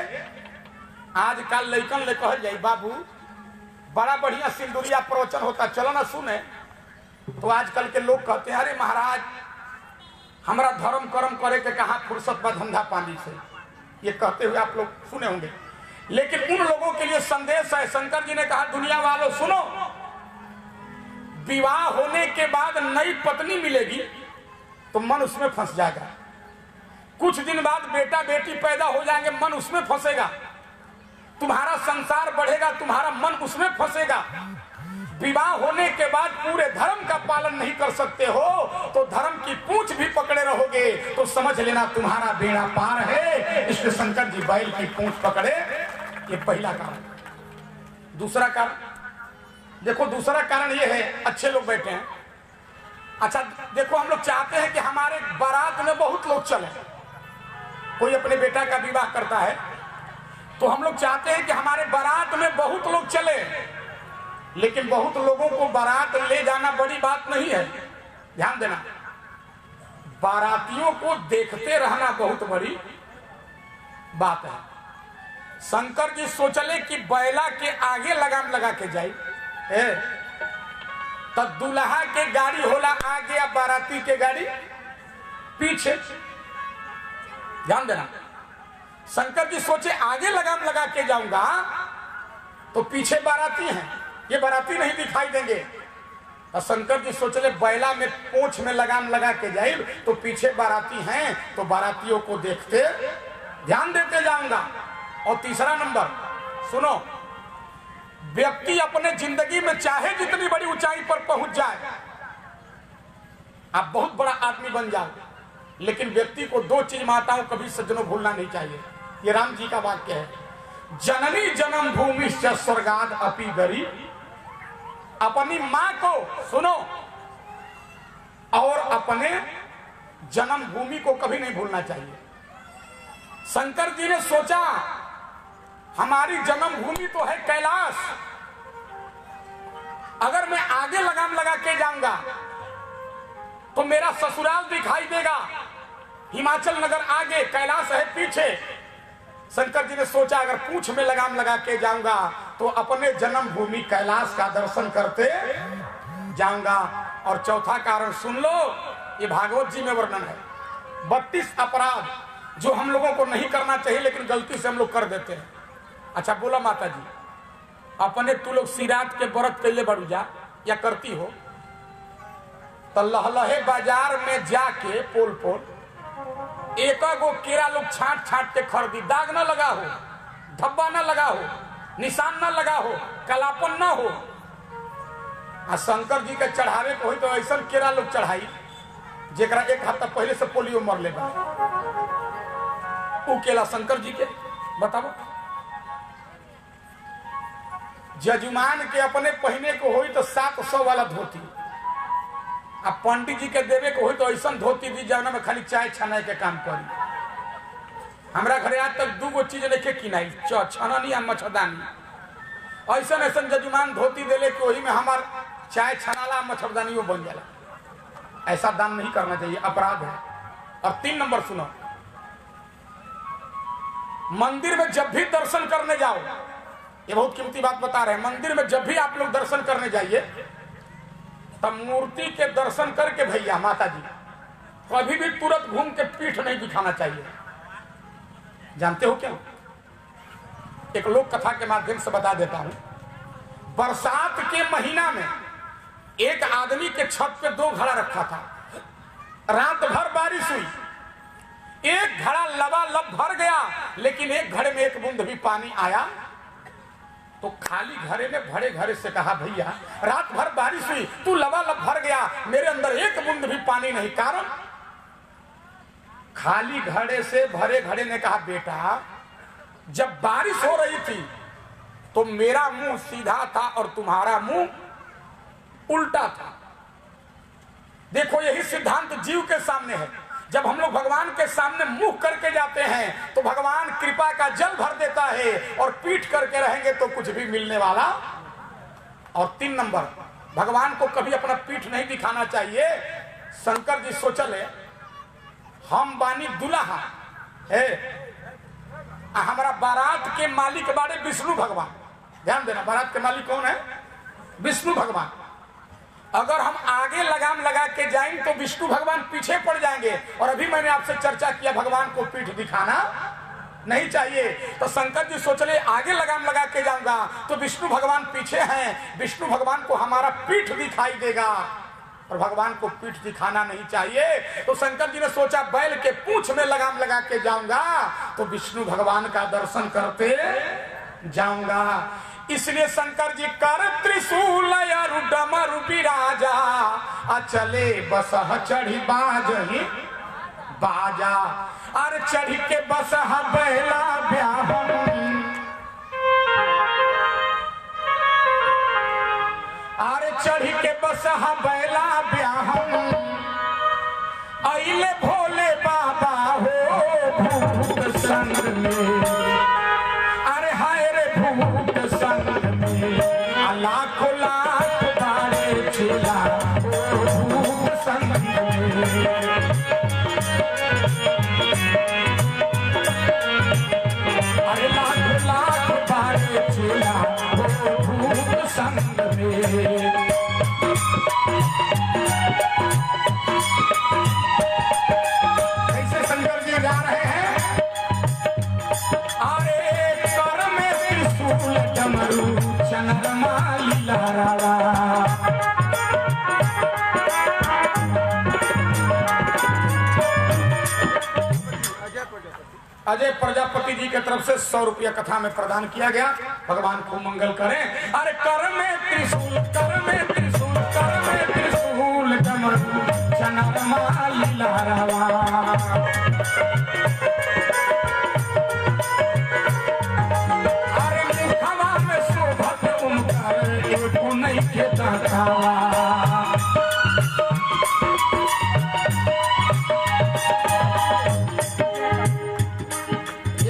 आजकल लइकन ले कहल जाई बाबू बड़ा बढ़िया सिंदूरिया प्रवचन होता, चलो ना सुने। तो आजकल के लोग कहते हैं अरे महाराज हमारा धर्म कर्म करे के कहाँ फुर्सत बा धंधा पानी से, ये कहते हुए आप लोग सुने होंगे। लेकिन उन लोगों के लिए संदेश है, शंकर जी ने कहा दुनिया वालों सुनो, विवाह होने के बाद नई पत्नी मिलेगी तो मन उसमें फंस जाएगा। कुछ दिन बाद बेटा बेटी पैदा हो जाएंगे, मन उसमें फंसेगा। तुम्हारा संसार बढ़ेगा, तुम्हारा मन उसमें फंसेगा। विवाह होने के बाद पूरे धर्म का पालन नहीं कर सकते हो तो धर्म की पूंछ भी पकड़े रहोगे तो समझ लेना तुम्हारा बेड़ा पार है। इसलिए शंकर जी बैल की पूंछ पकड़े, ये पहला कारण। दूसरा कारण देखो, दूसरा कारण ये है, अच्छे लोग बैठे हैं। अच्छा देखो, हम लोग चाहते हैं कि हमारे बारात में बहुत लोग चले। कोई अपने बेटा का विवाह करता है तो हम लोग चाहते हैं कि हमारे बारात में बहुत लोग चले, लेकिन बहुत लोगों को बारात ले जाना बड़ी बात नहीं है। ध्यान देना, बारातियों को देखते रहना बहुत बड़ी बात है। शंकर जी सोचले कि बैला के आगे लगाम लगा के जाए, तब दूल्हा के गाड़ी होला आगे या बाराती के गाड़ी पीछे। ध्यान देना, शंकर जी सोचे आगे लगाम लगा के जाऊंगा तो पीछे बाराती हैं, ये बाराती नहीं दिखाई देंगे। और शंकर जी सोच ले बैला में पूंछ में लगाम लगा के जाए तो पीछे बाराती हैं, तो बारातियों को देखते ध्यान देते जाऊंगा। और तीसरा नंबर सुनो, व्यक्ति अपने जिंदगी में चाहे जितनी बड़ी ऊंचाई पर पहुंच जाए, आप बहुत बड़ा आदमी बन जाओ, लेकिन व्यक्ति को 2 चीज माताओं कभी सज्जनों भूलना नहीं चाहिए। ये राम जी का वाक्य है, जननी जन्म भूमि स्वर्गाद अपि गरी। अपनी मां को सुनो और अपने जन्म भूमि को कभी नहीं भूलना चाहिए। शंकर जी ने सोचा हमारी जन्म भूमि तो है कैलाश, अगर मैं आगे लगाम लगा के जाऊंगा तो मेरा ससुराल दिखाई देगा, हिमाचल नगर आगे कैलाश है पीछे। शंकर जी ने सोचा अगर पूंछ में लगाम लगा के जाऊंगा तो अपने जन्म भूमि कैलाश का दर्शन करते जाऊंगा। और चौथा कारण सुन लो, ये भागवत जी में वर्णन है, 32 अपराध जो हम लोगों को नहीं करना चाहिए लेकिन गलती से हम लोग कर देते हैं। अच्छा बोला माता जी, अपने तू लोग सिरात के व्रत कैले बढ़ू जा या करती हो तो लहलहे बाजार में जाके पोल पोल एक गो केरा लोग छाट छाट के खरीदी, दाग ना लगा हो, धब्बा ना लगा हो, निशान ना लगा हो, कलापन ना हो। आ शंकर जी के चढ़ावे को हो तो ऐसा केरा लोग चढ़ाई जेकरा 1 हफ्ता पहले से पोलियो मर ले। वो केला शंकर जी के बताओ। जजमान के अपने पहने को हो तो 700 वाला धोती, अब पंडित जी के देवे को हो तो ऐसा धोती दी जाना में खाली चाय छनाए के काम करी। हमरा घरे आज तक 2 गो चीज लेके किनाई, छननी और मच्छरदानी। ऐसा ऐसा जजमान धोती देले कि वही में हमार चाय छनाला मच्छरदानी वो बन जाला। ऐसा दान नहीं करना चाहिए, अपराध है। और 3 नंबर सुनो, मंदिर में जब भी दर्शन करने जाओ, ये बहुत कीमती बात बता रहे हैं, मंदिर में जब भी आप लोग दर्शन करने जाइए तब मूर्ति के दर्शन करके भैया माता जी कभी भी तुरंत घूम के पीठ नहीं दिखाना चाहिए। जानते हो क्या? एक लोक कथा के माध्यम से बता देता हूं। बरसात के महीना में एक आदमी के छत पे 2 घड़ा रखा था। रात भर बारिश हुई, एक घड़ा लबालब भर गया, लेकिन एक घड़े में 1 बूंद भी पानी आया। तो खाली घड़े ने भरे घड़े से कहा, भैया रात भर बारिश हुई, तू लबालब भर गया, मेरे अंदर 1 बूंद भी पानी नहीं। कारण खाली घड़े से भरे घड़े ने कहा, बेटा जब बारिश हो रही थी तो मेरा मुंह सीधा था और तुम्हारा मुंह उल्टा था। देखो यही सिद्धांत जीव के सामने है। जब हम लोग भगवान के सामने मुंह करके जाते हैं तो भगवान कृपा का जल भर देता है, और पीठ करके रहेंगे तो कुछ भी मिलने वाला। और 3 नंबर, भगवान को कभी अपना पीठ नहीं दिखाना चाहिए। शंकर जी सोचले हम बानी दुल्हा है, हमारा बारात के मालिक बारे विष्णु भगवान। ध्यान देना, बारात के मालिक कौन है? विष्णु भगवान। अगर हम आगे लगाम लगा के जाएंगे तो विष्णु भगवान पीछे पड़ जाएंगे। और अभी मैंने आपसे चर्चा किया भगवान को पीठ दिखाना नहीं चाहिए। तो शंकर जी सोचले आगे लगाम लगा के जाऊंगा तो विष्णु भगवान पीछे हैं, विष्णु भगवान को हमारा पीठ दिखाई देगा, और भगवान को पीठ दिखाना नहीं चाहिए। तो शंकर जी ने सोचा बैल के पूंछ में लगाम लगा के जाऊंगा तो विष्णु भगवान का दर्शन करते जाऊंगा। इसलिए शंकर जी कर त्रिशूल डमरू बिराजा, चले बस चढ़ी बाजही बाजा, अरे चढ़ी के बस बैला ब्याहन, अरे चढ़ी के बस बैला ब्याहन, अइले भोले बाबा हो भूत संग में, अरे हाय रे भूत संग में, लाखों लाख बारे चला भूत संग में, अरे लाख लाख बारे चला भूत संग में। कैसे शंकर जी जा रहे हैं? अरे कर में त्रिशूल डमरू चंद्रमा लीला, अजय प्रजापति जी की तरफ से 100 रुपया कथा में प्रदान किया गया। भगवान को मंगल करें। अरे कर में त्रिशूल, कर में त्रिशूल, कर में त्रिशूल डमरू चंद्रमा लीला, अरे लिखवा में शोभत उनकर एको नहीं के दातावा,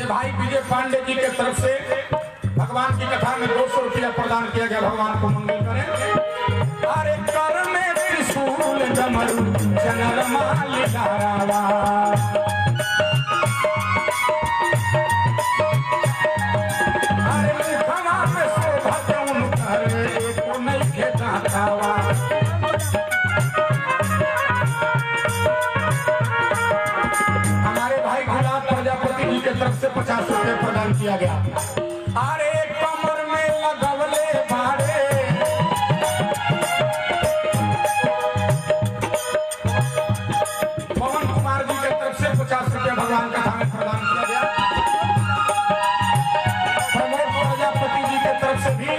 भाई विजय पांडे जी के तरफ से भगवान की कथा में 200 रुपया प्रदान किया गया। भगवान को मंगल करें। अरे कर में त्रिशूल डमरू चंद्रमा लीला, अरे लिखवा में शोभत उनकर एको नहीं के दातावा। हमारे भाई गुलाब प्रजापति जी के तरफ से 50 रुपये प्रदान किया गया। अरे कमर में लगवले बारे, पवन कुमार जी के तरफ से 50 रुपये भगवान कथा में प्रदान किया गया। प्रमोद प्रजापति जी के तरफ से भी,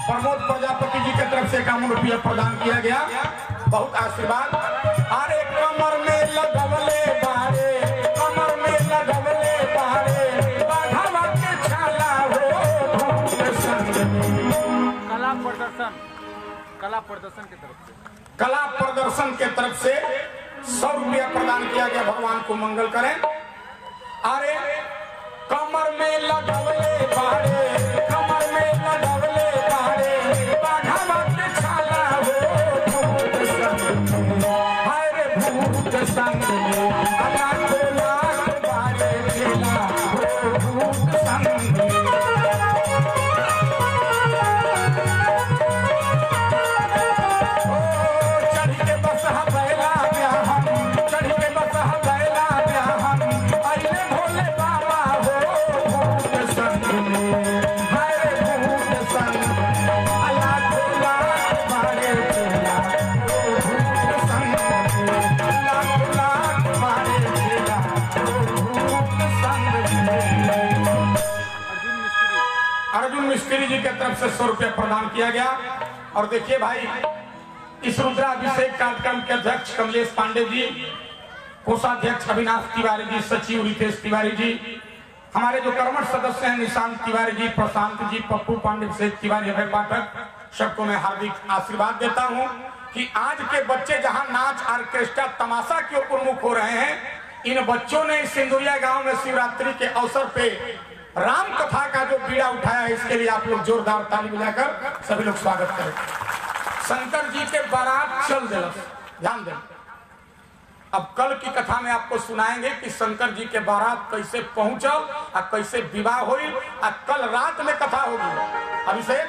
प्रमोद प्रजापति जी के तरफ से 51 रुपया प्रदान किया गया। बहुत आशीर्वाद। अरे कमर में लगवले बारे, कमर में लगवले बारे, बाघावा के छाला हो भूत संग में। कला प्रदर्शन, कला प्रदर्शन की तरफ से, कला प्रदर्शन के तरफ से 100 रुपया प्रदान किया गया। भगवान को मंगल करें। अरे कमर में लगवले बारे, कमर में लगवले बारे, बाघावा के छाला हो भूत संग में, हाय रे भूत संग में, लाखों लाख बारे चला हो भूत संग में। चढ़ के बस बैला ब्याहन, चढ़ के बस बैला ब्याहन, अइले भोले बाबा हो भूत संग में, हाय रे भूत संग में, लाखों लाख बारे चला हो भूत संग में, लाखों लाख बारे चला हो भूत संग में। अर्जुन मिस्त्री जी की तरफ से 100 रुपया प्रदान किया गया। और देखिए भाई, इस रुद्राभिषेक कार्यक्रम के अध्यक्ष कमलेश पांडे जी, कोषाध्यक्ष अविनाश तिवारी जी, सचिव रितेश तिवारी जी, हमारे जो कर्मठ सदस्य हैं निशांत तिवारी जी, प्रशांत जी, पप्पू पांडे, शेख तिवारी, अभय पाठक, सबको मैं हार्दिक आशीर्वाद देता हूं। कि आज के बच्चे जहां नाच ऑर्केस्ट्रा तमाशा के ऊपर उन्मुख हो रहे हैं, इन बच्चों ने सिंदुरिया गांव में शिवरात्रि के अवसर पे राम कथा का जो बीड़ा उठाया है, इसके लिए आप लोग जोरदार ताली मिलाकर सभी लोग स्वागत करें। शंकर जी के बारात चल दिलस, ध्यान दें। अब कल की कथा में आपको सुनाएंगे कि शंकर जी के बारात कैसे पहुंचल और कैसे विवाह हुई, और कल रात में कथा होगी। अभिषेक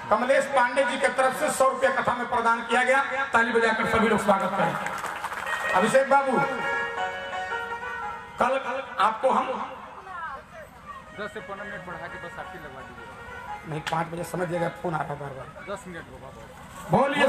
कमलेश पांडे जी की तरफ से 100 रुपया कथा में प्रदान किया गया। ताली बजाकर सभी लोग स्वागत करें। अभिषेक बाबू, कल आपको हम 10 से 15 मिनट बढ़ा के बस आपकी लगवा दीजिए। नहीं, 5 बजे समझ जाएगा, फोन आ रहा है बार बार। 10 मिनट होगा। बोलिए।